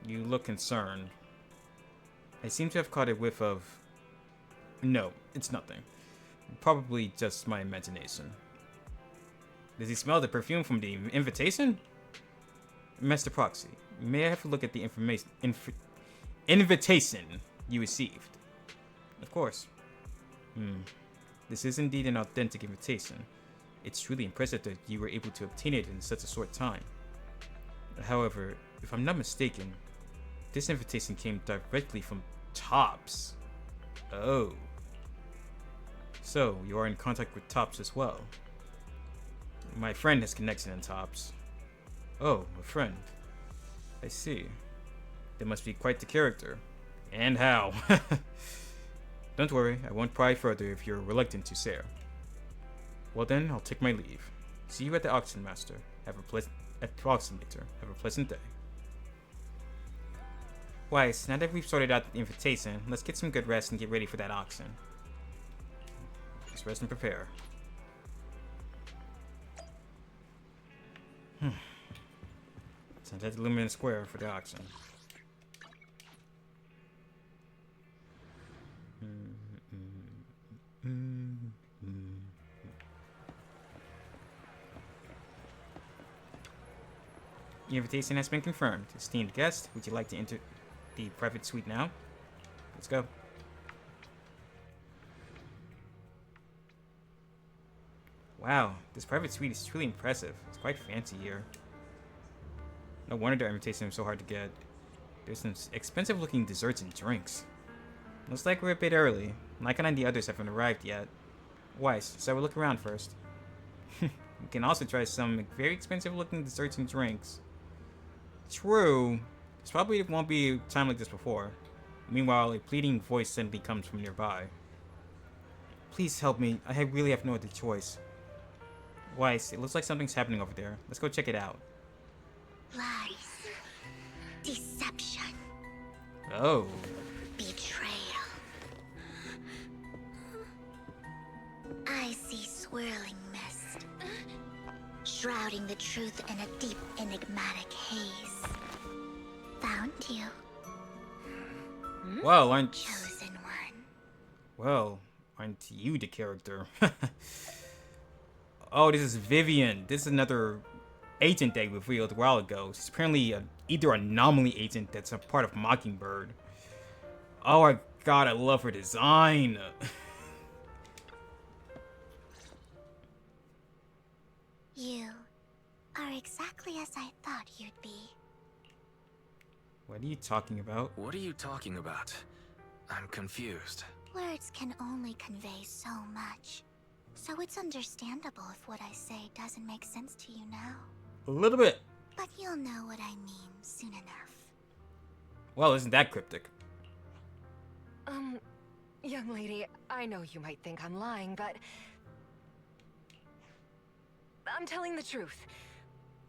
You look concerned. I seem to have caught a whiff of... No, it's nothing. Probably just my imagination. Does he smell the perfume from the invitation? Master Proxy, may I have a look at the invitation you received? Of course. This is indeed an authentic invitation. It's truly impressive that you were able to obtain it in such a short time. However, if I'm not mistaken, this invitation came directly from Tops. Oh. So, you are in contact with Tops as well. My friend has connection in Tops. Oh, a friend. I see. That must be quite the character. And how? Don't worry, I won't pry further if you're reluctant to share. Well then, I'll take my leave. See you at the auction master. Have a pleasant day. Weiss, now that we've sorted out the invitation, let's get some good rest and get ready for that auction. Just rest and prepare. Send that to Luminous Square for the auction. The invitation has been confirmed. Esteemed guest, would you like to enter the private suite now? Let's go. Wow, this private suite is truly impressive. It's quite fancy here. No wonder the invitation is so hard to get. There's some expensive looking desserts and drinks. Looks like we're a bit early. Lycon and the others haven't arrived yet. Weiss, so we'll look around first. We can also try some very expensive looking desserts and drinks. True. This probably won't be a time like this before. Meanwhile, a pleading voice suddenly comes from nearby. Please help me. I really have no other choice. Weiss, it looks like something's happening over there. Let's go check it out. Lies. Deception. Oh. Betrayal. I see swirling mist, shrouding the truth in a deep, enigmatic haze. Found you. Well, Chosen one. Well, aren't you the character? Oh, this is Vivian. This is another agent they revealed a while ago. She's apparently either an anomaly agent that's a part of Mockingbird. Oh my god, I love her design. You are exactly as I thought you'd be. What are you talking about? What are you talking about? I'm confused. Words can only convey so much. So it's understandable if what I say doesn't make sense to you now. A little bit. But you'll know what I mean soon enough. Well, isn't that cryptic? Young lady, I know you might think I'm lying, but I'm telling the truth.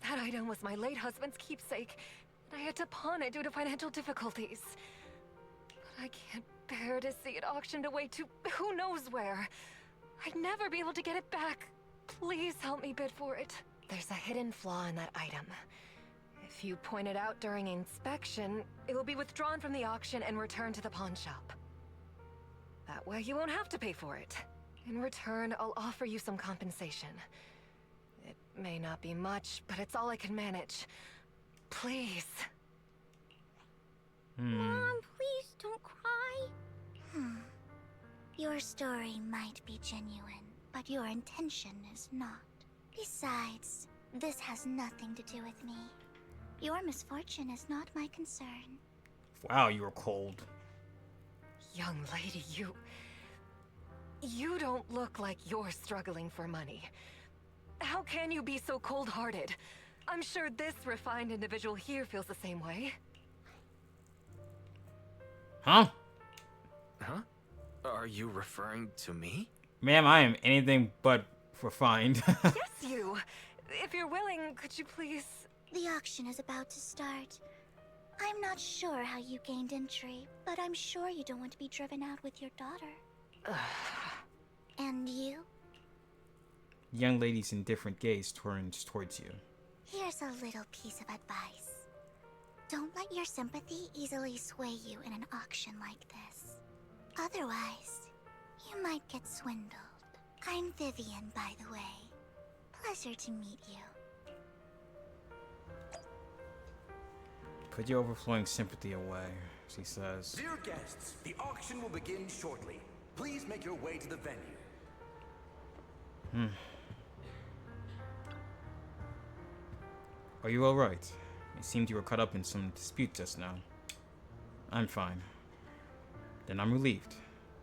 That item was my late husband's keepsake, and I had to pawn it due to financial difficulties. But I can't bear to see it auctioned away to who knows where. I'd never be able to get it back. Please help me bid for it. There's a hidden flaw in that item. If you point it out during inspection, it will be withdrawn from the auction and returned to the pawn shop. That way you won't have to pay for it. In return, I'll offer you some compensation. It may not be much, but it's all I can manage. Please. Mom, please don't cry. Your story might be genuine, but your intention is not. Besides, this has nothing to do with me. Your misfortune is not my concern. Wow, you were cold. Young lady, you don't look like you're struggling for money. How can you be so cold-hearted? I'm sure this refined individual here feels the same way. Huh? Huh? Are you referring to me? Ma'am, I am anything but refined. Yes, you. If you're willing, could you please... The auction is about to start. I'm not sure how you gained entry, but I'm sure you don't want to be driven out with your daughter. And you? Young lady's indifferent gaze turns towards you. Here's a little piece of advice. Don't let your sympathy easily sway you in an auction like this. Otherwise, you might get swindled. I'm Vivian, by the way. Pleasure to meet you. Put your overflowing sympathy away, she says. Dear guests, the auction will begin shortly. Please make your way to the venue. Are you alright? It seemed you were caught up in some dispute just now. I'm fine. Then I'm relieved.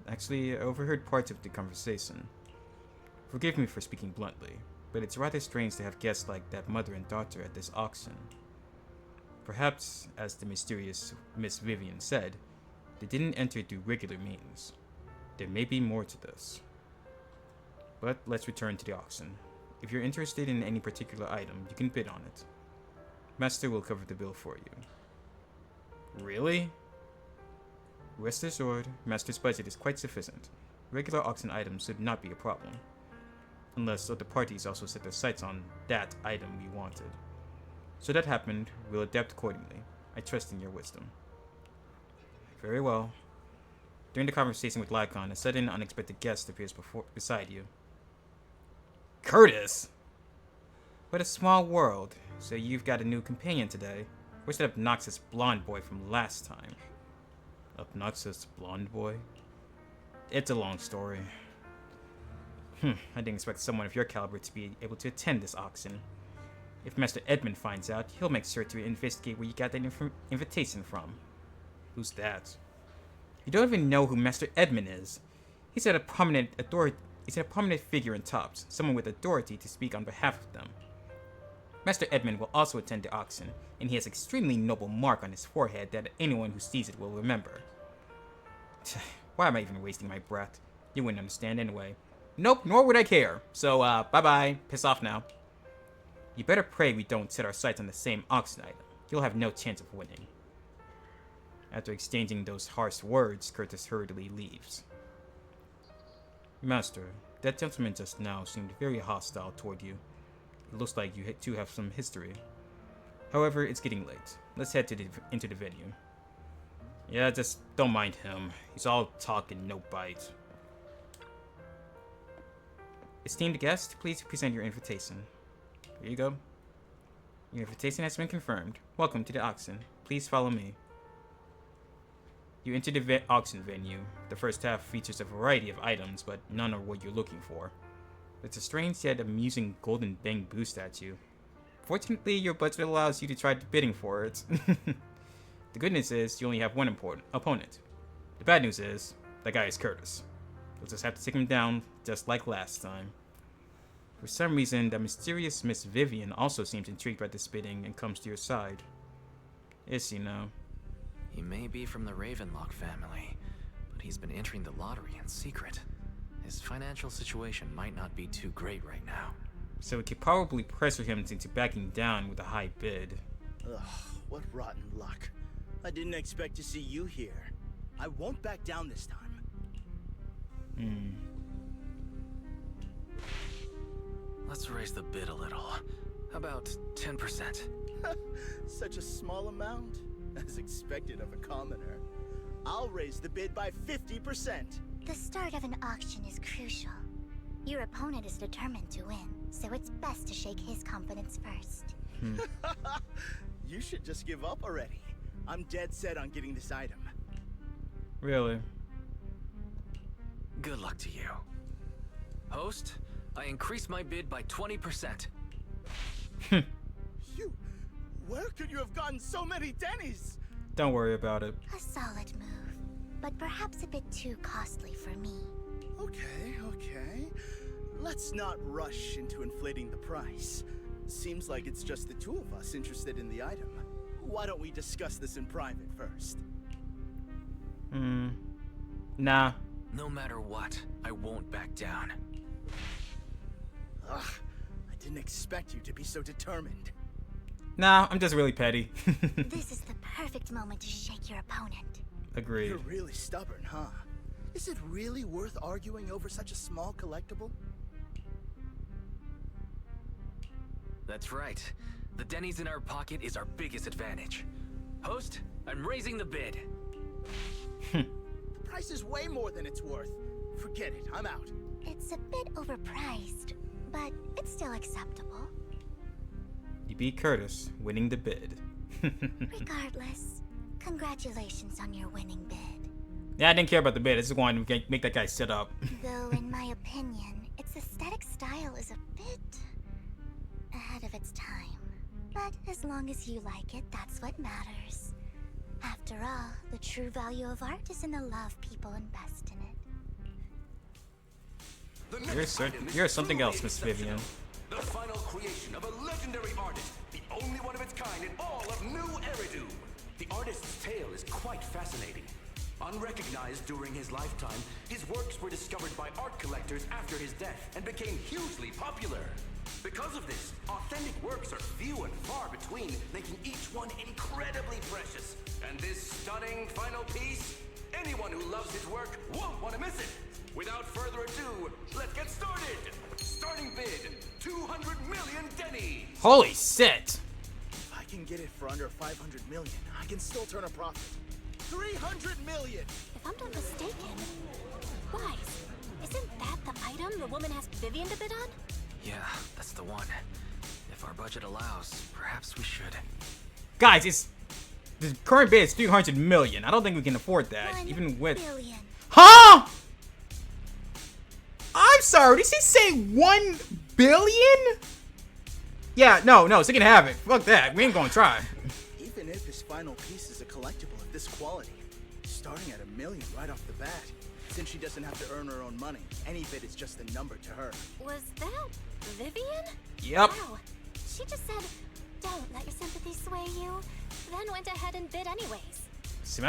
Actually, I overheard parts of the conversation. Forgive me for speaking bluntly, but it's rather strange to have guests like that mother and daughter at this auction. Perhaps, as the mysterious Miss Vivian said, they didn't enter through regular means. There may be more to this. But let's return to the auction. If you're interested in any particular item, you can bid on it. Master will cover the bill for you. Really? Rest assured, Master's budget is quite sufficient. Regular auction items should not be a problem. Unless other parties also set their sights on that item we wanted. So that happened, we'll adapt accordingly. I trust in your wisdom. Very well. During the conversation with Lycon, a sudden unexpected guest appears beside you. Curtis! What a small world. So you've got a new companion today. Where's that obnoxious blonde boy from last time? Obnoxious blonde boy? It's a long story. I didn't expect someone of your caliber to be able to attend this auction. If Master Edmund finds out, he'll make sure to investigate where you got that invitation from. Who's that? You don't even know who Master Edmund is. He's a prominent figure in Tops, someone with authority to speak on behalf of them. Master Edmund will also attend the auction, and he has an extremely noble mark on his forehead that anyone who sees it will remember. Why am I even wasting my breath? You wouldn't understand anyway. Nope, nor would I care. So, bye-bye. Piss off now. You better pray we don't set our sights on the same auction item. You'll have no chance of winning. After exchanging those harsh words, Curtis hurriedly leaves. Master, that gentleman just now seemed very hostile toward you. It looks like you two have some history. However, it's getting late. Let's head into the venue. Yeah, just don't mind him. He's all talk and no bite. Esteemed guest, please present your invitation. Here you go. Your invitation has been confirmed. Welcome to the auction. Please follow me. You enter the auction venue. The first half features a variety of items, but none are what you're looking for. It's a strange yet amusing golden bamboo statue. Fortunately, your budget allows you to try bidding for it. The good news is you only have one opponent. The bad news is that guy is Curtis. You'll just have to take him down just like last time. For some reason, that mysterious Miss Vivian also seems intrigued by this bidding and comes to your side. Is she now? He may be from the Ravenlock family, but he's been entering the lottery in secret. His financial situation might not be too great right now. So we could probably pressure him into backing down with a high bid. Ugh, what rotten luck. I didn't expect to see you here. I won't back down this time. Let's raise the bid a little. How about 10%? Such a small amount, as expected of a commoner. I'll raise the bid by 50%. The start of an auction is crucial. Your opponent is determined to win, so it's best to shake his confidence first. You should just give up already. I'm dead set on getting this item. Really? Good luck to you. Host, I increase my bid by 20%. Where could you have gotten so many Denny's? Don't worry about it. A solid move, but perhaps a bit too costly for me. Okay. let's not rush into inflating the price. Seems like it's just the two of us interested in the item. Why don't we discuss this in private first? Nah. No matter what, I won't back down. Ugh, I didn't expect you to be so determined. Nah, I'm just really petty. This is the perfect moment to shake your opponent. Agreed. You're really stubborn, huh? Is it really worth arguing over such a small collectible? That's right. The Denny's in our pocket is our biggest advantage. Host, I'm raising the bid. The price is way more than it's worth. Forget it, I'm out. It's a bit overpriced, but it's still acceptable. You beat Curtis, winning the bid. Regardless, congratulations on your winning bid. Yeah, I didn't care about the bid. I just wanted to make that guy sit up. Though, in my opinion, its aesthetic style is a bit ahead of its time. But as long as you like it, that's what matters. After all, the true value of art is in the love people invest in it. You're something else, Miss Vivian. The final creation of a legendary artist, the only one of its kind in all of New Eridu. The artist's tale is quite fascinating. Unrecognized during his lifetime, his works were discovered by art collectors after his death and became hugely popular. Because of this, authentic works are few and far between, making each one incredibly precious. And this stunning final piece, anyone who loves his work won't want to miss it. Without further ado, let's get started. Starting bid, 200 million Denny. Holy shit! If I can get it for under 500 million, I can still turn a profit. 300 million! If I'm not mistaken, Wise, isn't that the item the woman asked Vivian to bid on? Yeah, that's the one. If our budget allows, perhaps we should. Guys, the current bid is 300 million. I don't think we can afford that, 1 even with. billion. Huh? I'm sorry. Did she say 1 billion? Yeah, no, so you can have it. Fuck that. We ain't gonna try. Even if this final piece is a collectible of this quality, starting at $1 million right off the bat, since she doesn't have to earn her own money, any bid is just a number to her. Was that Vivian? Yep. Wow. She just said, don't let your sympathy sway you, then went ahead and bid anyways. She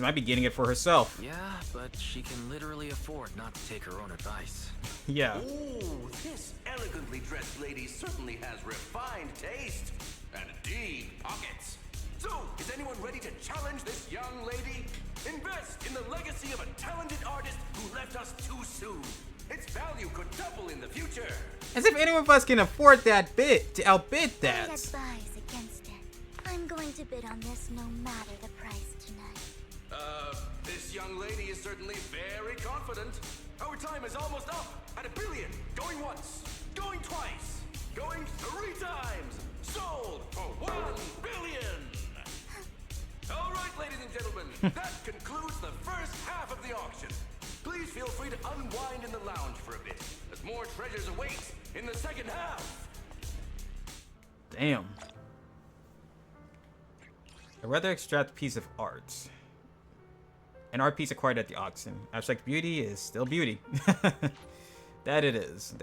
might be getting it for herself. Yeah, but she can literally afford not to take her own advice. Yeah. Ooh, this elegantly dressed lady certainly has refined taste and deep pockets. So, is anyone ready to challenge this young lady? Invest in the legacy of a talented artist who left us too soon. Its value could double in the future. As if any of us can afford that bid to outbid I'd that. advise against it. I'm going to bid on this no matter the price tonight. This young lady is certainly very confident. Our time is almost up at $1 billion. Going once, going twice, going 3 times. Sold for $1 billion. All right, ladies and gentlemen, that concludes the first half of the auction. Please feel free to unwind in the lounge for a bit, as more treasures await in the second half. Damn. A rather abstract piece of art. An art piece acquired at the auction. Abstract beauty is still beauty. That it is.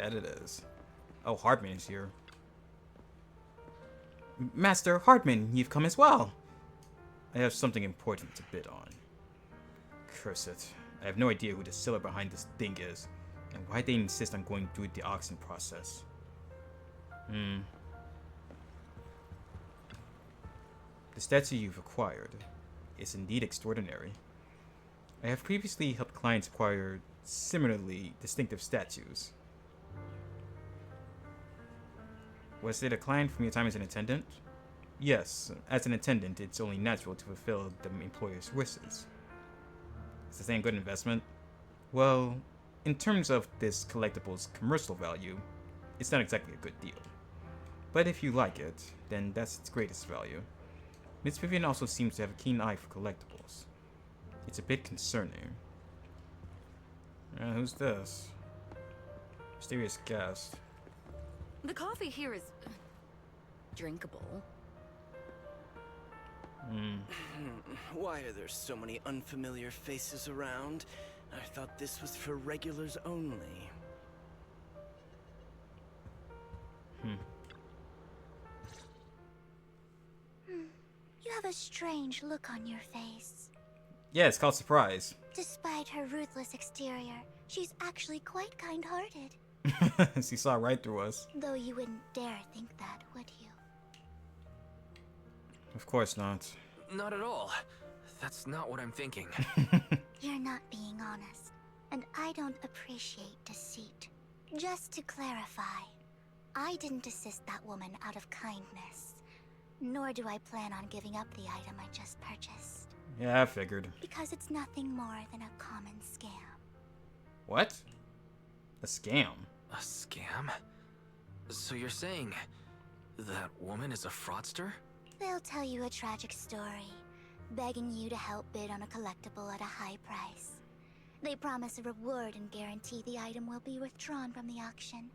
Oh, Hartman is here. Master Hartman, you've come as well. I have something important to bid on. Curse it. I have no idea who the seller behind this thing is, and why they insist on going through the auction process. The statue you've acquired is indeed extraordinary. I have previously helped clients acquire similarly distinctive statues. Was it a client from your time as an attendant? Yes, as an attendant, it's only natural to fulfill the employer's wishes. Is this a good investment? Well, in terms of this collectible's commercial value, it's not exactly a good deal. But if you like it, then that's its greatest value. Miss Vivian also seems to have a keen eye for collectibles. It's a bit concerning. Who's this? Mysterious guest. The coffee here is drinkable. Why are there so many unfamiliar faces around? I thought this was for regulars only. a strange look on your face. Yeah, it's called surprise. Despite her ruthless exterior, she's actually quite kind-hearted. She saw right through us. Though you wouldn't dare think that, would you? Of course not. Not at all. That's not what I'm thinking. You're not being honest, and I don't appreciate deceit. Just to clarify, I didn't assist that woman out of kindness, nor do I plan on giving up the item I just purchased. Yeah, I figured. Because it's nothing more than a common scam. What? A scam? A scam? So you're saying that woman is a fraudster? They'll tell you a tragic story, begging you to help bid on a collectible at a high price. They promise a reward and guarantee the item will be withdrawn from the auction,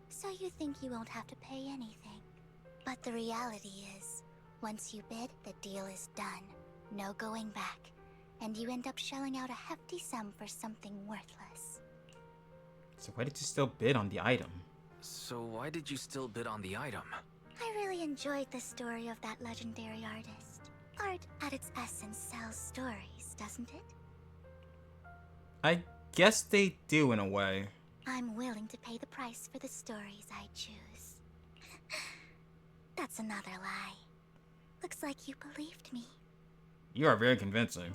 so you think you won't have to pay anything. But the reality is, once you bid, the deal is done. No going back, and you end up shelling out a hefty sum for something worthless. So why did you still bid on the item? So why did you still bid on the item? I really enjoyed the story of that legendary artist. Art, at its essence, sells stories, doesn't it? I guess they do in a way. I'm willing to pay the price for the stories I choose. That's another lie. Looks like you believed me. You are very convincing.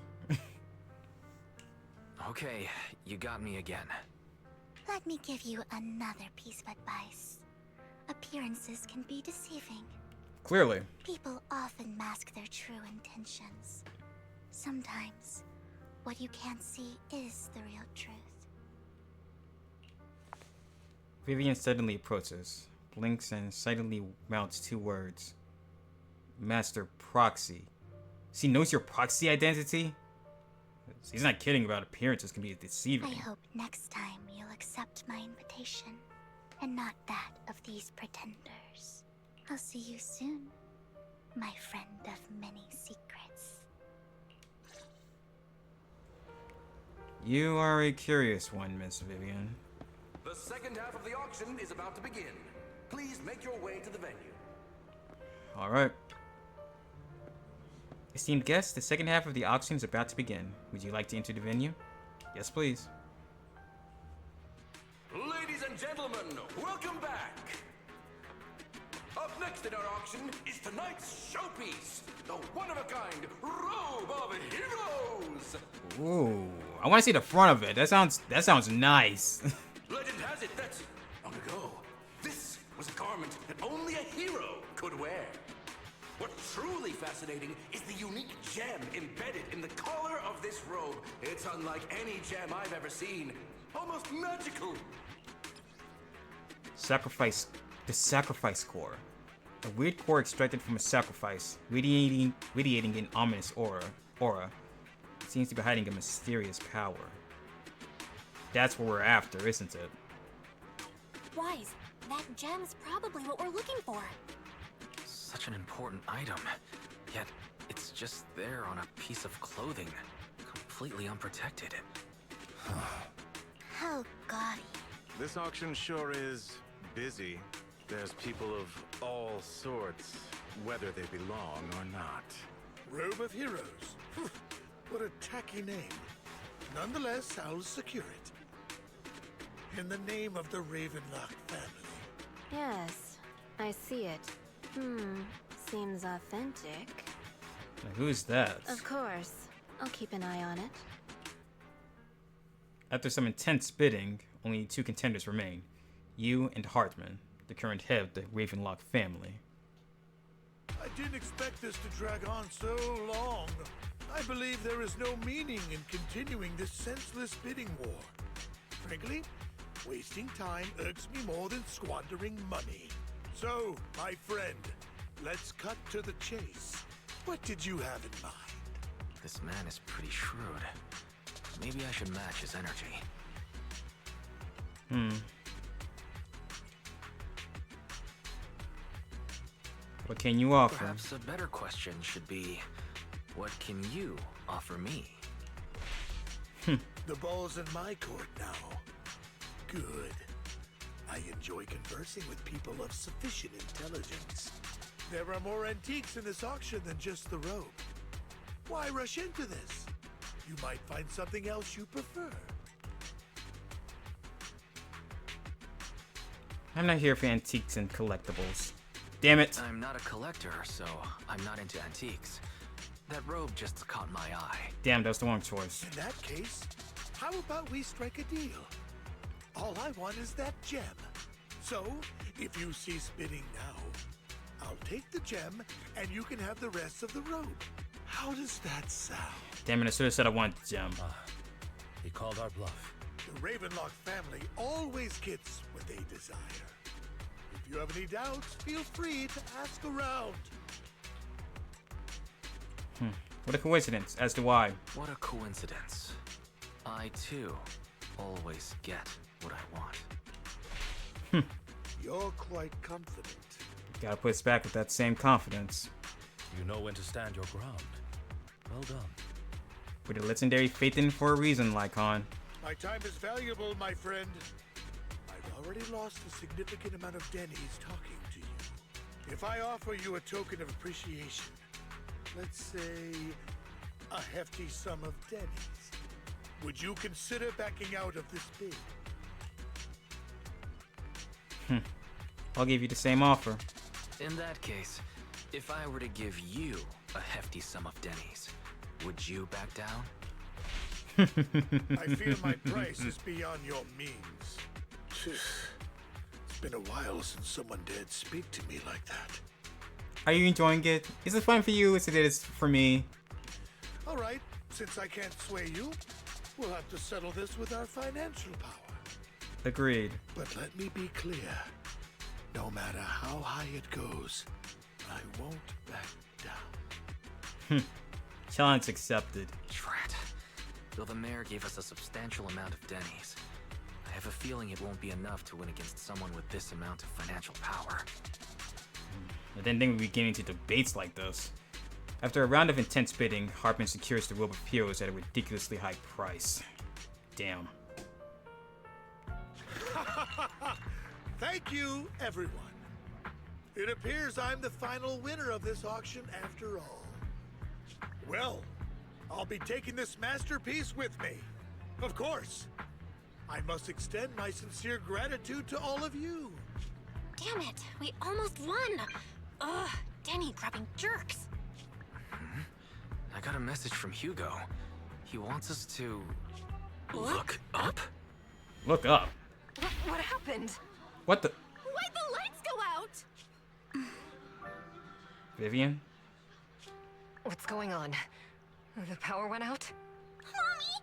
Okay, you got me again. Let me give you another piece of advice. Appearances can be deceiving. Clearly. People often mask their true intentions. Sometimes, what you can't see is the real truth. Vivian suddenly approaches, blinks, and silently mouths two words. Master Proxy. She knows your proxy identity? He's not kidding about appearances can be deceiving. I hope next time you'll accept my invitation, and not that of these pretenders. I'll see you soon, my friend of many secrets. You are a curious one, Miss Vivian. The second half of the auction is about to begin. Please make your way to the venue. Alright. Esteemed guests, the second half of the auction is about to begin. Would you like to enter the venue? Yes, please. Ladies and gentlemen, welcome back! Up next in our auction is tonight's showpiece, the one-of-a-kind Robe of Heroes! Ooh, I want to see the front of it. That sounds nice. Legend has it that, long ago, this was a garment that only a hero could wear. What's truly fascinating is the unique gem embedded in the collar of this robe. It's unlike any gem I've ever seen. Almost magical. The sacrifice core. A weird core extracted from a sacrifice, radiating an ominous aura. It seems to be hiding a mysterious power. That's what we're after, isn't it? Wise, that gem's probably what we're looking for. Such an important item, yet it's just there on a piece of clothing, completely unprotected. How gaudy. This auction sure is busy. There's people of all sorts, whether they belong or not. Robe of Heroes. What a tacky name. Nonetheless, I'll secure it. In the name of the Ravenlock family. Yes, I see it. Seems authentic. Now, who's that? Of course. I'll keep an eye on it. After some intense bidding, only two contenders remain. You and Hartman, the current head of the Ravenlock family. I didn't expect this to drag on so long. I believe there is no meaning in continuing this senseless bidding war. Frankly, wasting time irks me more than squandering money. So, my friend, let's cut to the chase. What did you have in mind? This man is pretty shrewd. Maybe I should match his energy. What can you offer? Perhaps a better question should be, what can you offer me? The ball's in my court now. Good. I enjoy conversing with people of sufficient intelligence. There are more antiques in this auction than just the robe. Why rush into this? You might find something else you prefer. I'm not here for antiques and collectibles. Damn it. I'm not a collector, so I'm not into antiques. That robe just caught my eye. Damn, that's the wrong choice. In that case, how about we strike a deal? All I want is that gem. So, if you cease bidding now, I'll take the gem and you can have the rest of the robe. How does that sound? Damn it, I should have said I wanted the gem. He called our bluff. The Ravenlock family always gets what they desire. If you have any doubts, feel free to ask around. What a coincidence, as to why. What a coincidence. I, too, always get what I want. You're quite confident. Gotta put us back with that same confidence. You know when to stand your ground. Well done. With a legendary faith in for a reason, Lycon. My time is valuable, my friend. I've already lost a significant amount of Denny's talking to you. If I offer you a token of appreciation, let's say a hefty sum of Denny's, would you consider backing out of this bid? I'll give you the same offer. In that case, if I were to give you a hefty sum of Denny's, would you back down? I feel my price is beyond your means. It's been a while since someone dared speak to me like that. Are you enjoying it? Is it fun for you as it is for me? All right, since I can't sway you, we'll have to settle this with our financial power. Agreed. But let me be clear. No matter how high it goes, I won't back down. Challenge accepted. Drat. Though the mayor gave us a substantial amount of Denny's, I have a feeling it won't be enough to win against someone with this amount of financial power. I didn't think we'd be getting into debates like this. After a round of intense bidding, Hartman secures the Robe of Heroes at a ridiculously high price. Damn. Thank you, everyone. It appears I'm the final winner of this auction after all. Well, I'll be taking this masterpiece with me. Of course. I must extend my sincere gratitude to all of you. Damn it, we almost won! Ugh, Denny grabbing jerks. I got a message from Hugo. He wants us to look up? Look up? What happened? What the? Why'd the lights go out? Vivian? What's going on? The power went out? Mommy,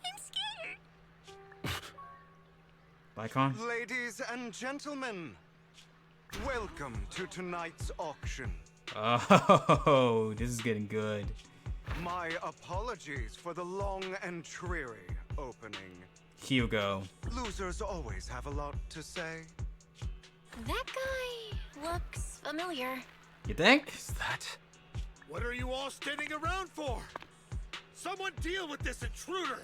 I'm scared. Lycon? Ladies and gentlemen, welcome to tonight's auction. Oh, this is getting good. My apologies for the long and dreary opening. Hugo. Losers always have a lot to say. That guy looks familiar. You think? Is that? What are you all standing around for? Someone deal with this intruder!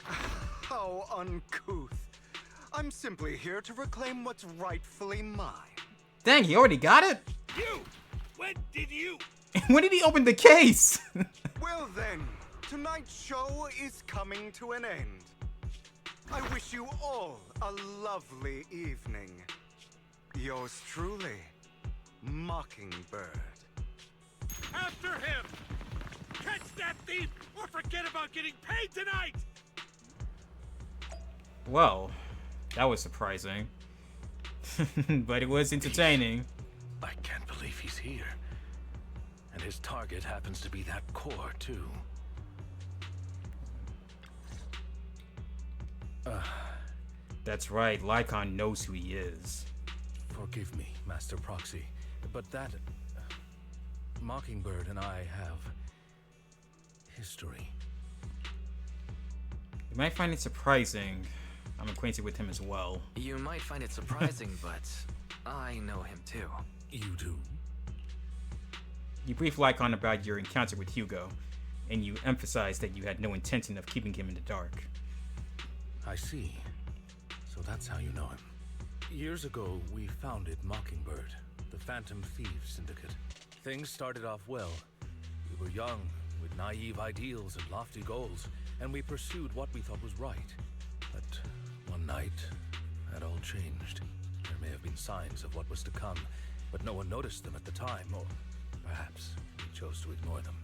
How uncouth. I'm simply here to reclaim what's rightfully mine. Dang, he already got it? You! When did you? When did he open the case? Well then, tonight's show is coming to an end. I wish you all a lovely evening. Yours truly, Mockingbird. After him! Catch that thief or forget about getting paid tonight! Well, that was surprising. But it was entertaining. I can't believe he's here. And his target happens to be that core, too. That's right, Lycon knows who he is. Forgive me, Master Proxy, but that... Mockingbird and I have... history. You might find it surprising. I'm acquainted with him as well. You might find it surprising, but I know him too. You do? You brief Lycon about your encounter with Hugo, and you emphasize that you had no intention of keeping him in the dark. I see. So that's how you know him. Years ago, we founded Mockingbird, the Phantom Thieves Syndicate. Things started off well. We were young, with naive ideals and lofty goals, and we pursued what we thought was right. But one night, that all changed. There may have been signs of what was to come, but no one noticed them at the time, or perhaps we chose to ignore them.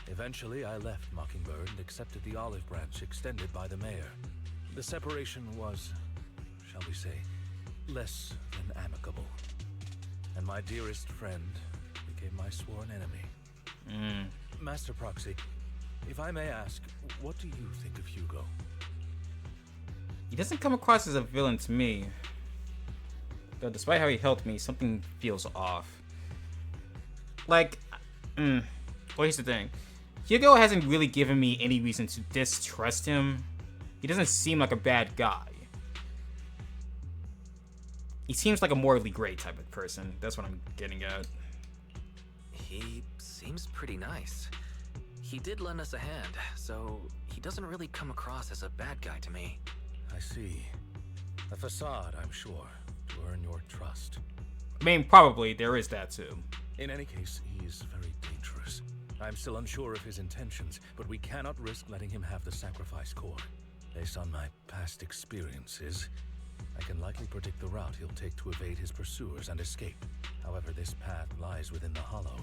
Eventually, I left Mockingbird and accepted the olive branch extended by the mayor. The separation was, shall we say, less than amicable. And my dearest friend became my sworn enemy. Master Proxy, if I may ask, what do you think of Hugo? He doesn't come across as a villain to me. Though despite how he helped me, something feels off. Like, well, here's the thing. Hugo hasn't really given me any reason to distrust him. He doesn't seem like a bad guy. He seems like a morally gray type of person. That's what I'm getting at. He seems pretty nice. He did lend us a hand, so he doesn't really come across as a bad guy to me. I see. A facade, I'm sure, to earn your trust. I mean, probably there is that too. In any case, he is very dangerous. I'm still unsure of his intentions, but we cannot risk letting him have the sacrifice core. Based on my past experiences, I can likely predict the route he'll take to evade his pursuers and escape. However, this path lies within the hollow.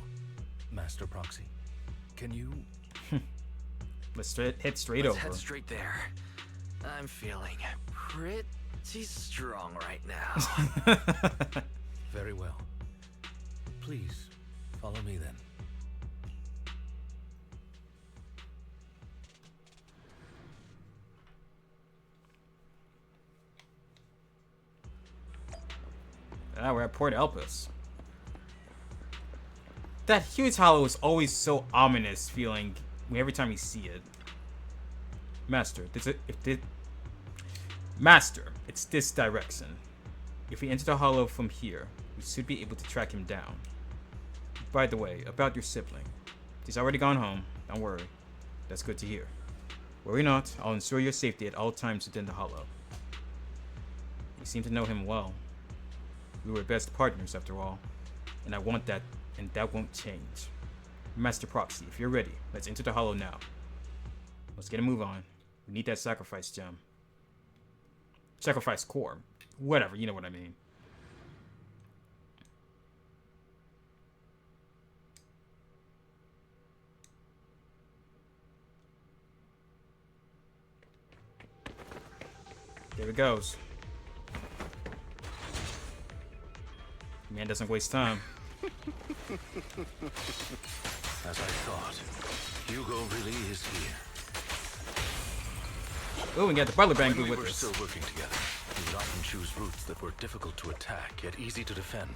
Master Proxy, can you... Let's head straight Let's over. head straight there. I'm feeling pretty strong right now. Very well. Please, follow me then. Ah, we're at Port Elpis. That huge hollow is always so ominous feeling every time you see it. Master, it's this direction. If we enter the hollow from here, we should be able to track him down. By the way, about your sibling. He's already gone home. Don't worry. That's good to hear. Worry not, I'll ensure your safety at all times within the hollow. You seem to know him well. We were best partners after all, and I want that, and that won't change. Master Proxy, if you're ready, let's enter the hollow now. Let's get a move on. We need that sacrifice gem. Sacrifice core. Whatever, you know what I mean. There it goes. Man doesn't waste time. As I thought, Hugo really is here. Oh, we got the Butler Bangoo When we with were us. still working together, we would often choose routes that were difficult to attack, yet easy to defend.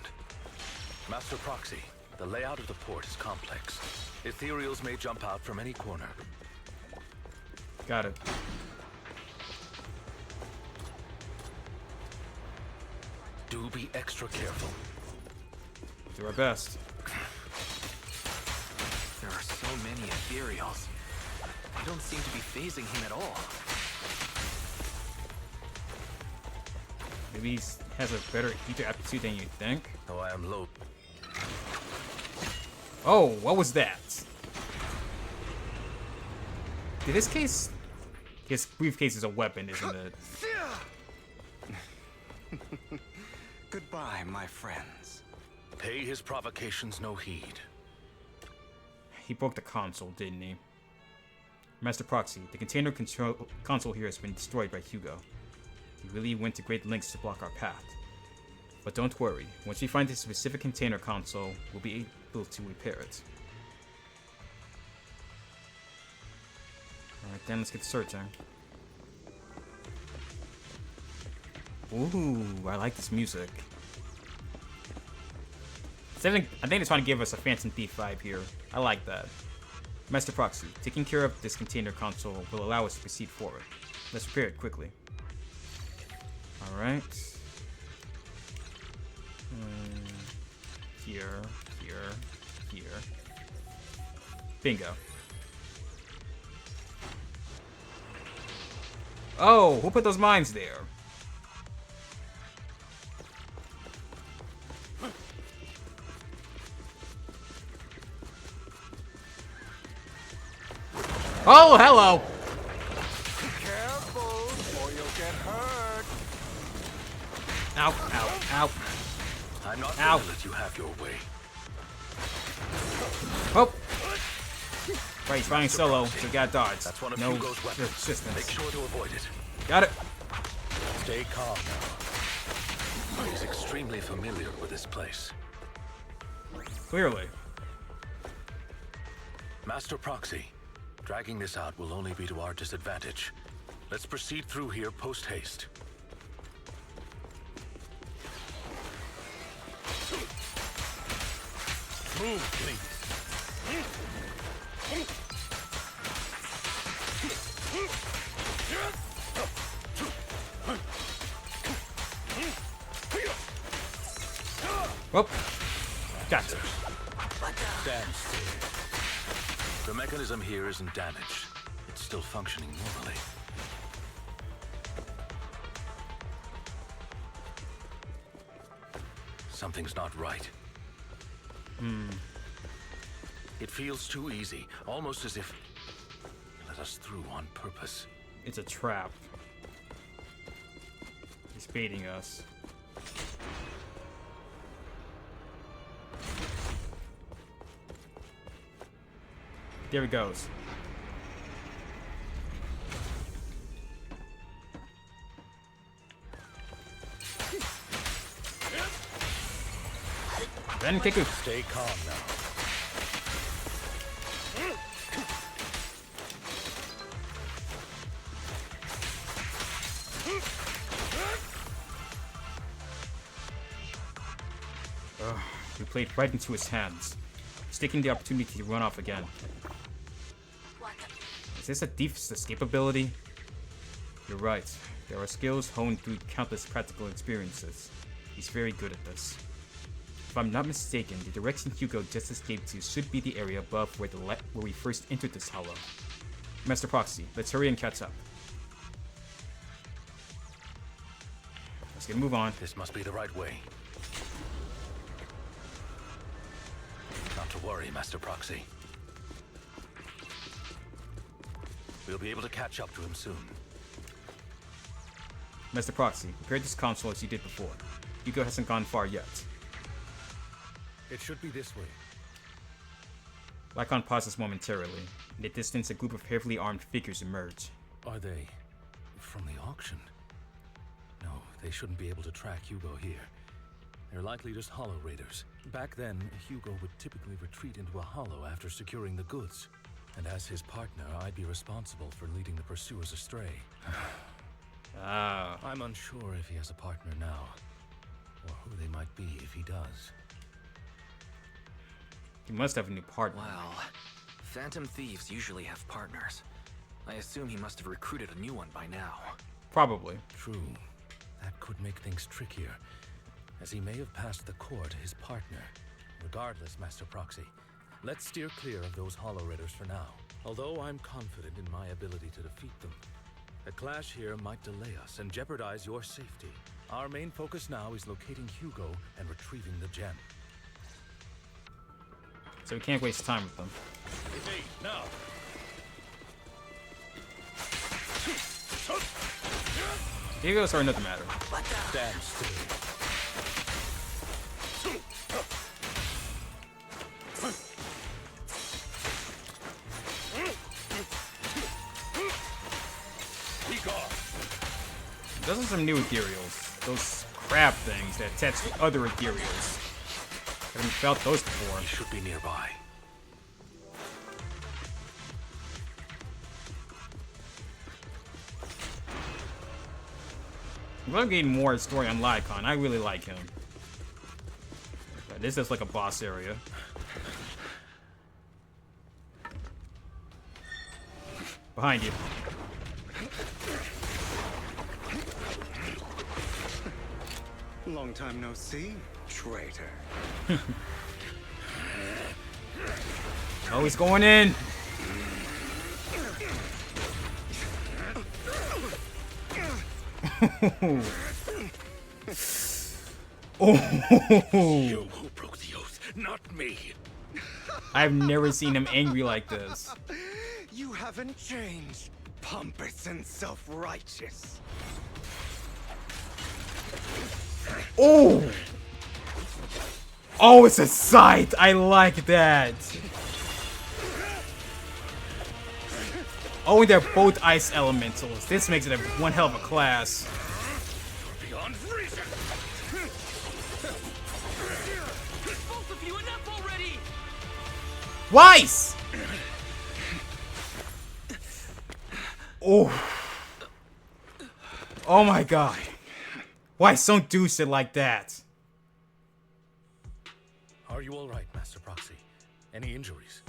Master Proxy, the layout of the port is complex. Ethereals may jump out from any corner. Got it. Do be extra careful. Do our best. There are so many ethereals. They don't seem to be phasing him at all. Maybe he has a better ether aptitude than you think. Oh, I am low. Oh, what was that? In this case, his briefcase is a weapon, isn't it? Goodbye, my friends. Pay his provocations no heed. He broke the console, didn't he? Master Proxy, the container console here has been destroyed by Hugo. He really went to great lengths to block our path. But don't worry, once we find the specific container console, we'll be able to repair it. Alright then, let's get searching. Ooh, I like this music. I think they're trying to give us a Phantom Thief vibe here. I like that. Master Proxy, taking care of this container console will allow us to proceed forward. Let's repair it quickly. Alright. Here. Bingo. Oh, who put those mines there? Oh, hello. Careful, or you'll get hurt. Ow, ow, ow. I'm not Ow. gonna let you have your way. Oh. Right, he's fighting solo, so you gotta dodge. That's one of no Hugo's weapons. resistance. Make sure to avoid it. Got it. Stay calm now. He's extremely familiar with this place. Clearly. Master Proxy, dragging this out will only be to our disadvantage. Let's proceed through here post-haste. Move, please. Whoop. Gotcha. Stand still. The mechanism here isn't damaged. It's still functioning normally. Something's not right. It feels too easy, almost as if they let us through on purpose. It's a trap. He's baiting us. There he goes. Then Kiku. Stay calm now. We played right into his hands, taking the opportunity to run off again. Is this a thief's escapability? You're right. There are skills honed through countless practical experiences. He's very good at this. If I'm not mistaken, the direction Hugo just escaped to should be the area above where we first entered this hollow. Master Proxy, let's hurry and catch up. Let's get a move on. This must be the right way. Not to worry, Master Proxy. We'll be able to catch up to him soon. Master Proxy, prepare this console as you did before. Hugo hasn't gone far yet. It should be this way. Lycon pauses momentarily. In the distance, a group of heavily armed figures emerge. Are they from the auction? No, they shouldn't be able to track Hugo here. They're likely just hollow raiders. Back then, Hugo would typically retreat into a hollow after securing the goods. And as his partner, I'd be responsible for leading the pursuers astray. I'm unsure if he has a partner now, or who they might be if he does. He must have a new partner. Well, phantom thieves usually have partners. I assume he must have recruited a new one by now. Probably. True. That could make things trickier, as he may have passed the core to his partner. Regardless, Master Proxy, let's steer clear of those hollow raiders for now. Although I'm confident in my ability to defeat them, a clash here might delay us and jeopardize your safety. Our main focus now is locating Hugo and retrieving the gem. So we can't waste time with them. Evade, now! Hugo's are another matter. Stand still. Those are some new ethereals. Those crab things that attach to other ethereals. Haven't felt those before. He should be nearby. I'm gonna gain more story on Lycon. I really like him. But this is like a boss area. Behind you. Long time no see, traitor. Oh, he's going in. You who broke the oath, not me. I've never seen him angry like this. You haven't changed, pompous and self-righteous. Oh! Oh, it's a sight! I like that! Oh, and they're both ice elementals. This makes it one hell of a class. Beyond reason. Both of you, enough already! Weiss! Oh. Oh my god. Weiss, don't do shit like that. Are you alright, Master Proxy? Any injuries?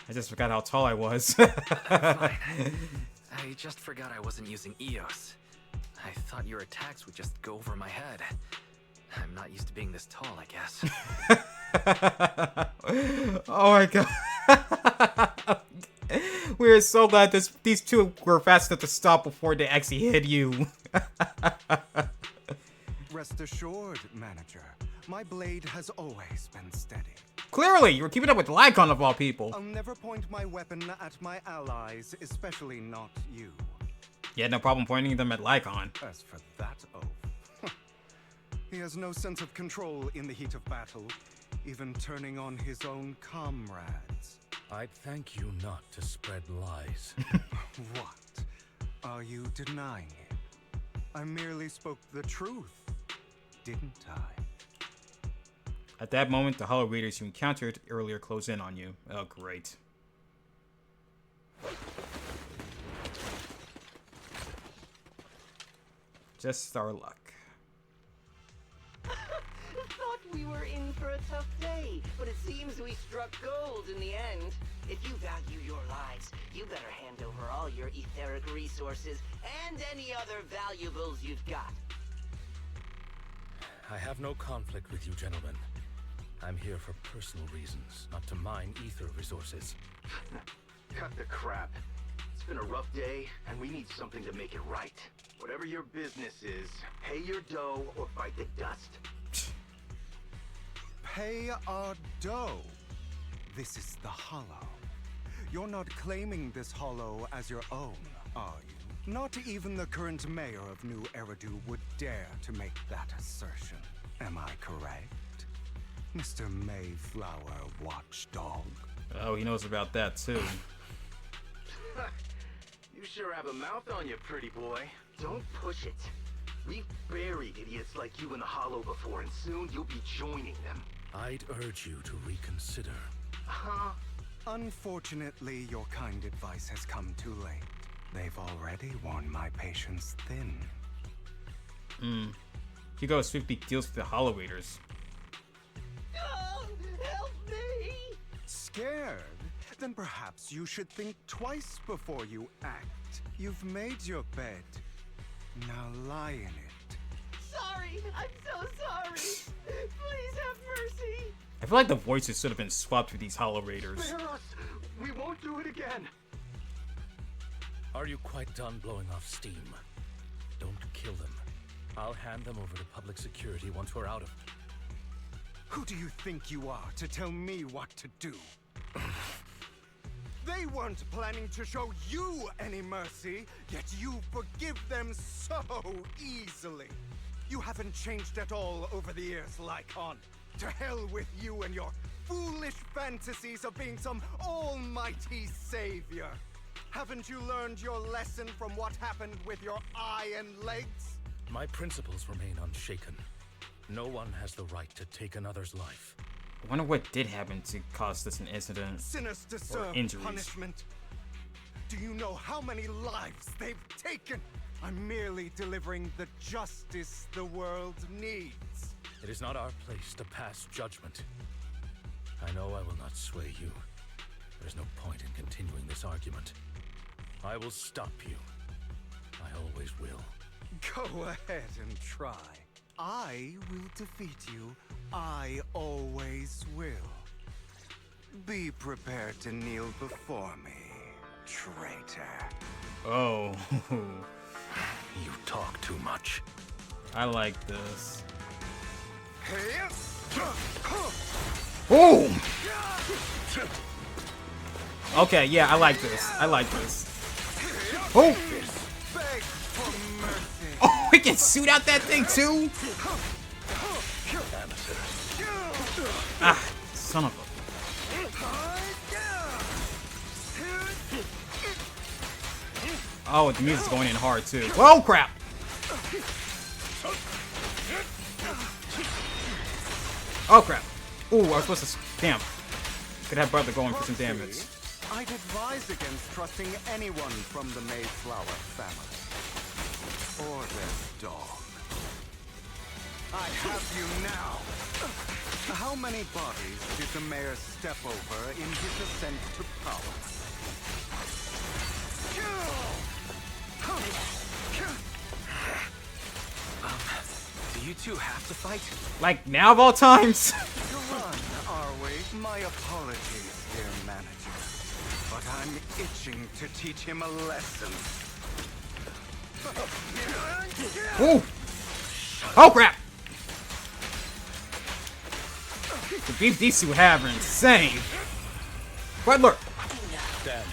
I just forgot how tall I was. Fine. I just forgot I wasn't using EOS. I thought your attacks would just go over my head. I'm not used to being this tall, I guess. Oh my god. We're so glad these two were fast enough to stop before they actually hit you. Rest assured, manager, my blade has always been steady. Clearly, you were keeping up with Lycon of all people. I'll never point my weapon at my allies, especially not you. You had no problem pointing them at Lycon. As for that oaf, he has no sense of control in the heat of battle, even turning on his own comrades. I'd thank you not to spread lies. What? Are you denying it? I merely spoke the truth, didn't I? At that moment, the Hollow Raiders you encountered earlier close in on you. Oh, great. Just our luck. Thought we were in for a tough day, but it seems we struck gold in the end. If you value your lives, you better hand over all your etheric resources and any other valuables you've got. I have no conflict with you, gentlemen. I'm here for personal reasons, not to mine ether resources. Cut the crap. It's been a rough day, and we need something to make it right. Whatever your business is, pay your dough or bite the dust. Pay our dough. This is the Hollow. You're not claiming this Hollow as your own, are you? Not even the current mayor of New Eridu would dare to make that assertion. Am I correct? Mr. Mayflower Watchdog. Oh, he knows about that too. You sure have a mouth on you, pretty boy. Don't push it. We've buried idiots like you in the Hollow before, and soon you'll be joining them. I'd urge you to reconsider. Huh? Unfortunately, your kind advice has come too late. They've already worn my patience thin. Hugo swiftly deals with the Hollow Raiders. Help me! Scared? Then perhaps you should think twice before you act. You've made your bed. Now lie in it. Sorry, I'm so sorry. Please have mercy. I feel like the voices should have been swapped for these Hollow Raiders. Spare us! We won't do it again! Are you quite done blowing off steam? Don't kill them. I'll hand them over to public security once we're out of it. Who do you think you are to tell me what to do? They weren't planning to show you any mercy, yet you forgive them so easily. You haven't changed at all over the years, Lycon. To hell with you and your foolish fantasies of being some almighty savior. Haven't you learned your lesson from what happened with your eye and legs? My principles remain unshaken. No one has the right to take another's life. I wonder what did happen to cause this an incident. Sinners or deserve injuries. punishment. Do you know how many lives they've taken? I'm merely delivering the justice the world needs. It is not our place to pass judgment. I know I will not sway you. There's no point in continuing this argument. I will stop you. I always will. Go ahead and try. I will defeat you. I always will. Be prepared to kneel before me, traitor. Oh. You talk too much. I like this. Boom! Okay, yeah, I like this. I like this. Oh! Oh, we can shoot out that thing too? Ah, son of a... Oh, the music's going in hard too. Whoa, crap! Oh, crap. Ooh, I was supposed to... Damn. Could have brother going for some damage. I'd advise against trusting anyone from the Mayflower family. Or their dog. I have you now. How many bodies did the mayor step over in his ascent to power? Do you two have to fight? Like, now of all times? To run, are we? My apologies, dear manager. But I'm itching to teach him a lesson. Ooh! Oh, crap! The beef these two have are insane. Butler! Damn.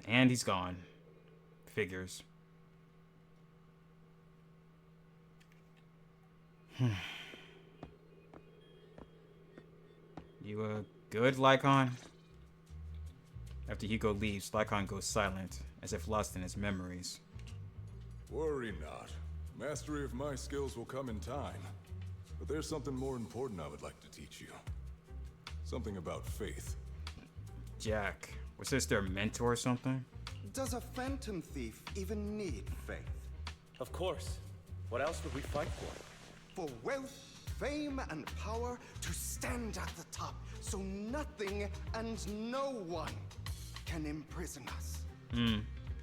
And he's gone. Figures. You, good, Lycon? After Hugo leaves, Lycon goes silent, as if lost in his memories. Worry not. Mastery of my skills will come in time. But there's something more important I would like to teach you. Something about faith. Jack, was this their mentor or something? Does a phantom thief even need faith? Of course. What else would we fight for? For wealth, fame, and power to stand at the top, so nothing and no one can imprison us.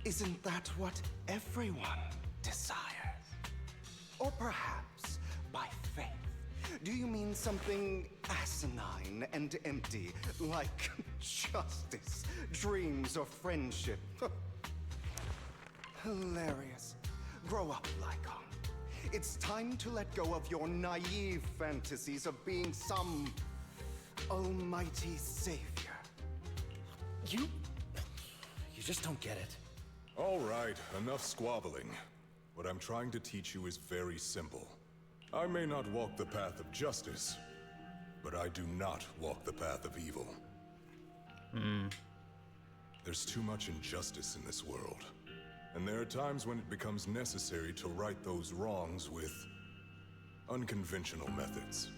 Isn't that what everyone desires? Or perhaps by faith, do you mean something asinine and empty, like justice, dreams, or friendship? Hilarious. Grow up, Lycon. It's time to let go of your naive fantasies of being some almighty savior. You just don't get it. All right, enough squabbling. What I'm trying to teach you is very simple. I may not walk the path of justice, but I do not walk the path of evil. There's too much injustice in this world. And there are times when it becomes necessary to right those wrongs with unconventional methods.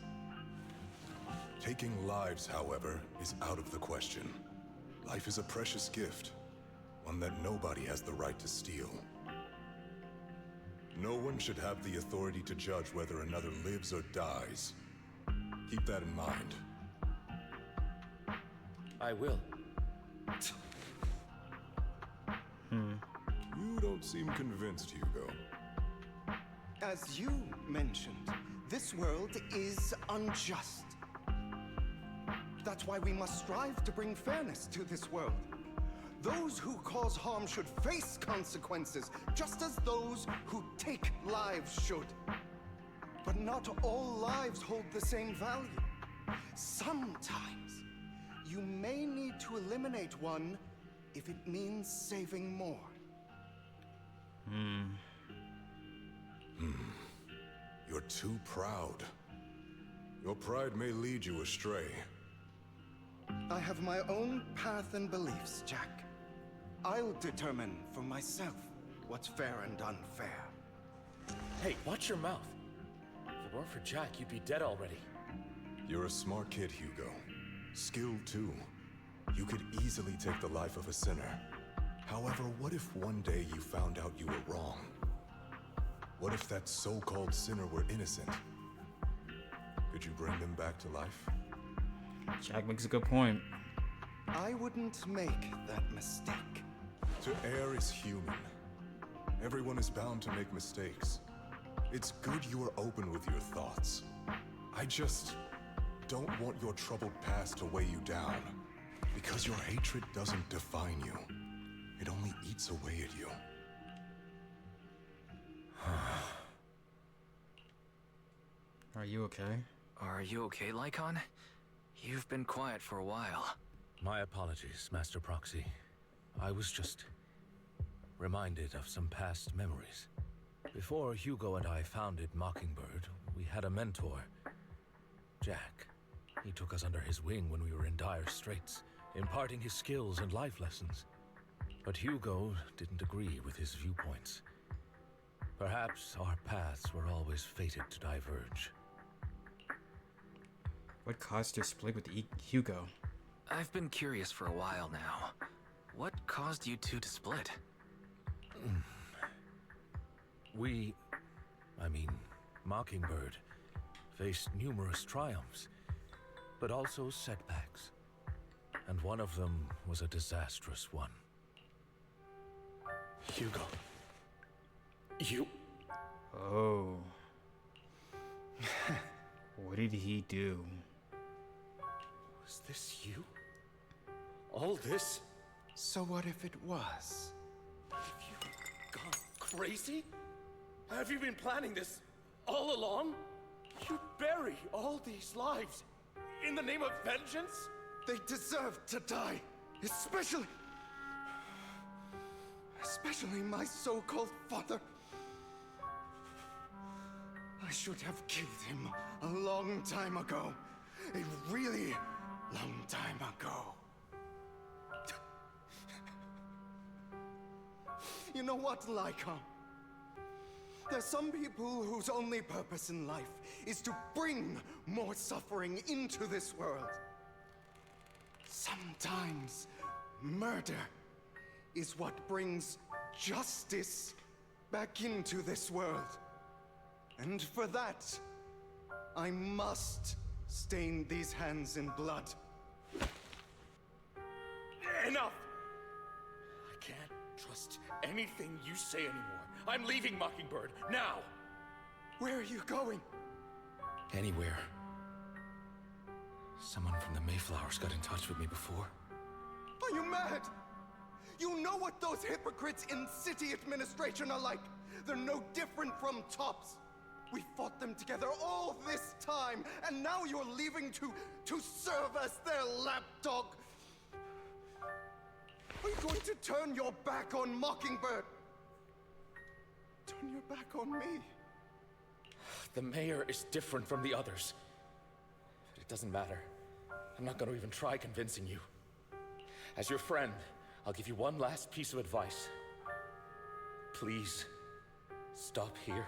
Taking lives, however, is out of the question. Life is a precious gift, one that nobody has the right to steal. No one should have the authority to judge whether another lives or dies. Keep that in mind. I will. You don't seem convinced, Hugo. As you mentioned, this world is unjust. That's why we must strive to bring fairness to this world. Those who cause harm should face consequences, just as those who take lives should. But not all lives hold the same value. Sometimes, you may need to eliminate one if it means saving more. You're too proud. Your pride may lead you astray. I have my own path and beliefs, Jack. I'll determine for myself what's fair and unfair. Hey, watch your mouth. If it weren't for Jack, you'd be dead already. You're a smart kid, Hugo. Skilled too. You could easily take the life of a sinner. However, what if one day you found out you were wrong? What if that so-called sinner were innocent? Could you bring them back to life? Jack makes a good point. I wouldn't make that mistake. To err is human. Everyone is bound to make mistakes. It's good you are open with your thoughts. I just don't want your troubled past to weigh you down. Because your hatred doesn't define you. It only eats away at you. Are you okay? Are you okay, Lycon? You've been quiet for a while. My apologies, Master Proxy. I was just reminded of some past memories. Before Hugo and I founded Mockingbird, we had a mentor, Jack. He took us under his wing when we were in dire straits, imparting his skills and life lessons. But Hugo didn't agree with his viewpoints. Perhaps our paths were always fated to diverge. What caused your split with Hugo? I've been curious for a while now. What caused you two to split? Mockingbird faced numerous triumphs, but also setbacks. And one of them was a disastrous one. Hugo. You... Oh. What did he do? Was this you? All this? So what if it was? Have you gone crazy? Have you been planning this all along? You bury all these lives in the name of vengeance? They deserve to die, especially my so-called father. I should have killed him a long time ago. A really long time ago. You know what, Lycon? There's some people whose only purpose in life is to bring more suffering into this world. Sometimes murder is what brings justice back into this world. And for that, I must stain these hands in blood. Enough! I can't trust anything you say anymore. I'm leaving Mockingbird, now! Where are you going? Anywhere. Someone from the Mayflowers got in touch with me before. Are you mad? You know what those hypocrites in city administration are like. They're no different from tops. We fought them together all this time, and now you're leaving to serve as their lapdog. Are you going to turn your back on Mockingbird? Turn your back on me? The mayor is different from the others. But it doesn't matter. I'm not going to even try convincing you. As your friend, I'll give you one last piece of advice. Please, stop here.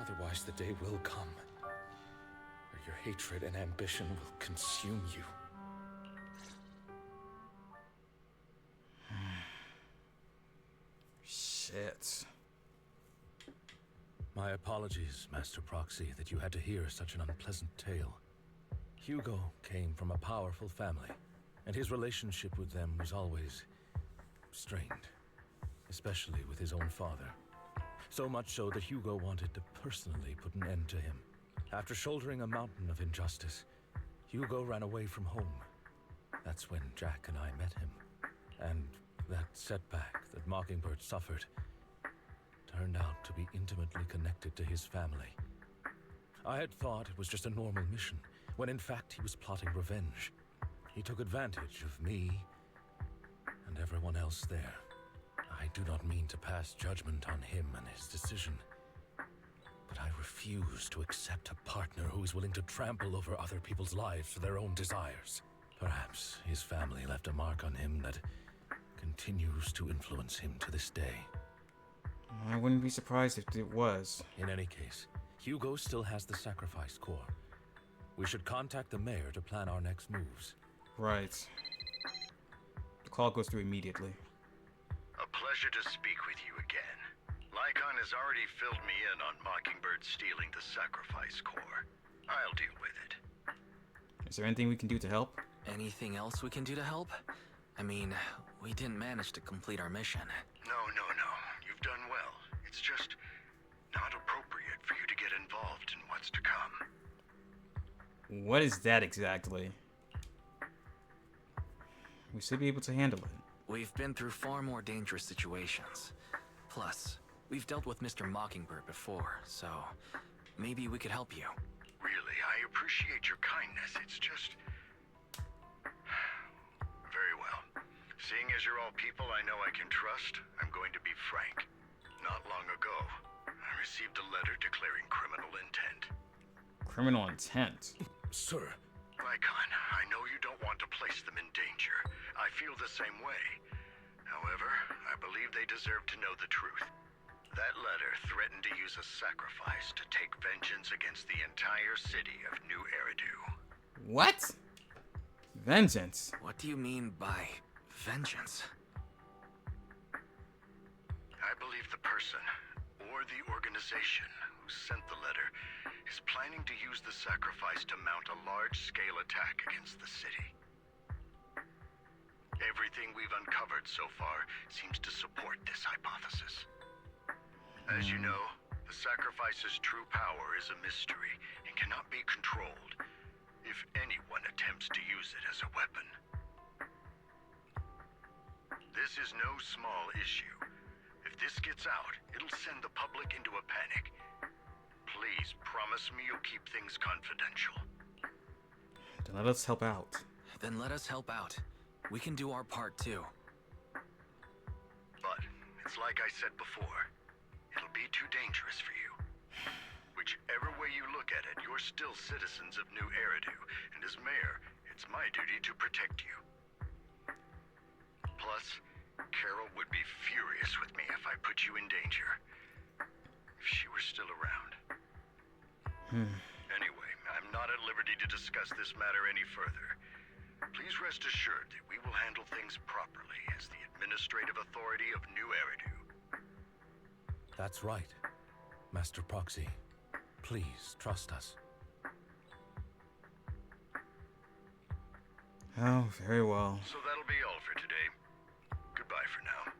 Otherwise, the day will come where your hatred and ambition will consume you. Shit. My apologies, Master Proxy, that you had to hear such an unpleasant tale. Hugo came from a powerful family, and his relationship with them was always strained, especially with his own father. So much so that Hugo wanted to personally put an end to him. After shouldering a mountain of injustice, Hugo ran away from home. That's when Jack and I met him. And that setback that Mockingbird suffered turned out to be intimately connected to his family. I had thought it was just a normal mission, when in fact he was plotting revenge. He took advantage of me and everyone else there. I do not mean to pass judgment on him and his decision, but I refuse to accept a partner who is willing to trample over other people's lives for their own desires. Perhaps his family left a mark on him that continues to influence him to this day. I wouldn't be surprised if it was. In any case, Hugo still has the sacrifice core. We should contact the mayor to plan our next moves. Right. The call goes through immediately. A pleasure to speak with you again. Lycon has already filled me in on Mockingbird stealing the sacrifice core. I'll deal with it. Is there anything we can do to help? Anything else we can do to help? I mean, we didn't manage to complete our mission. No. You've done well. It's just not appropriate for you to get involved in what's to come. What is that exactly? We should be able to handle it. We've been through far more dangerous situations. Plus, We've dealt with Mr. Mockingbird before, so maybe we could help you. Really, I appreciate your kindness. It's just... Very well. Seeing as you're all people I know I can trust, I'm going to be frank. Not long ago, I received a letter declaring criminal intent. Criminal intent? Sir. Lycon, I know you don't want to place them in danger. I feel the same way. However, I believe they deserve to know the truth. That letter threatened to use a sacrifice to take vengeance against the entire city of New Eridu. What? Vengeance? What do you mean by vengeance? I believe the person, or the organization, who sent the letter is planning to use the sacrifice to mount a large-scale attack against the city. Everything we've uncovered so far seems to support this hypothesis. As you know, the sacrifice's true power is a mystery and cannot be controlled if anyone attempts to use it as a weapon. This is no small issue. If this gets out, it'll send the public into a panic. Please promise me you'll keep things confidential. Then let us help out. Then let us help out. We can do our part too. But it's like I said before. It'll be too dangerous for you. Whichever way you look at it, you're still citizens of New Eridu, and as mayor, it's my duty to protect you. Plus, Carol would be furious with me if I put you in danger. If she were still around. Anyway, I'm not at liberty to discuss this matter any further. Please rest assured that we will handle things properly as the administrative authority of New Eridu. That's right, Master Proxy. Please trust us. Oh, very well. So that'll be all for today. Goodbye for now.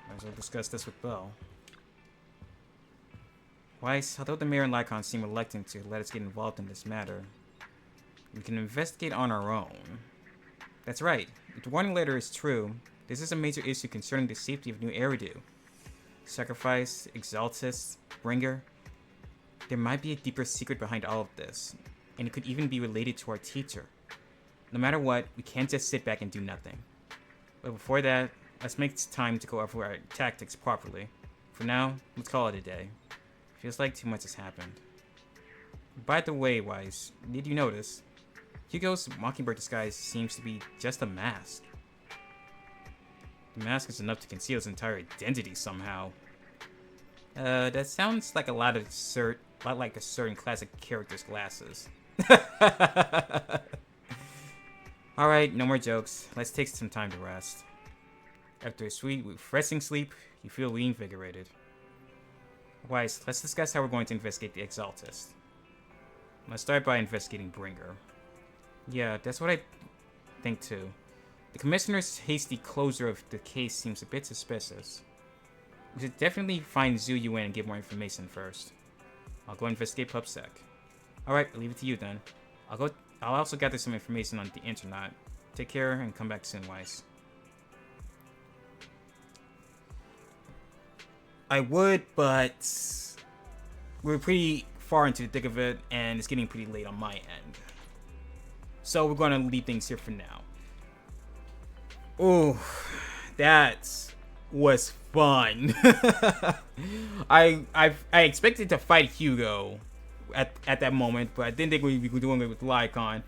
Might as well discuss this with Belle. Weiss, although the mayor and Lycon seem reluctant to let us get involved in this matter, we can investigate on our own. That's right. If the warning letter is true, this is a major issue concerning the safety of New Eridu. Sacrifice, Exaltus, Bringer. There might be a deeper secret behind all of this, and it could even be related to our teacher. No matter what, we can't just sit back and do nothing. But before that, let's make time to go over our tactics properly. For now, let's call it a day. Feels like too much has happened. By the way, Weiss, did you notice? Hugo's Mockingbird disguise seems to be just a mask. The mask is enough to conceal his entire identity somehow. That sounds like a lot like a certain classic character's glasses. Alright, no more jokes. Let's take some time to rest. After a sweet, refreshing sleep, you feel reinvigorated. Weiss, let's discuss how we're going to investigate the Exaltist. Let's start by investigating Bringer. Yeah, that's what I think too. The Commissioner's hasty closure of the case seems a bit suspicious. We should definitely find Zhu Yuan and get more information first. I'll go investigate PubSec. Alright, I'll leave it to you then. I'll also gather some information on the internet. Take care and come back soon, Weiss. I would, but we're pretty far into the thick of it, and it's getting pretty late on my end. So we're going to leave things here for now. Oh, that was fun. I expected to fight Hugo at that moment, but I didn't think we'd be doing it with Lycon.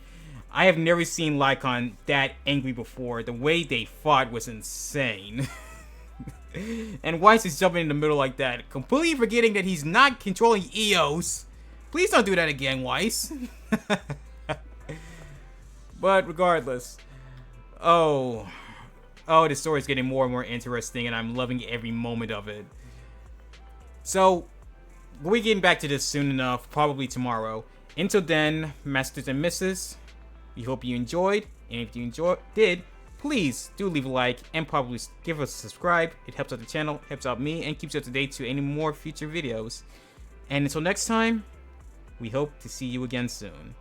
I have never seen Lycon that angry before. The way they fought was insane. And Weiss is jumping in the middle like that, completely forgetting that he's not controlling Eos. Please don't do that again, Weiss. But regardless, oh, the story's getting more and more interesting, and I'm loving every moment of it. So, we'll be getting back to this soon enough, probably tomorrow. Until then, Masters and Misses, we hope you enjoyed, and if you did, please do leave a like and probably give us a subscribe. It helps out the channel, helps out me, and keeps you up to date to any more future videos. And until next time, We hope to see you again soon.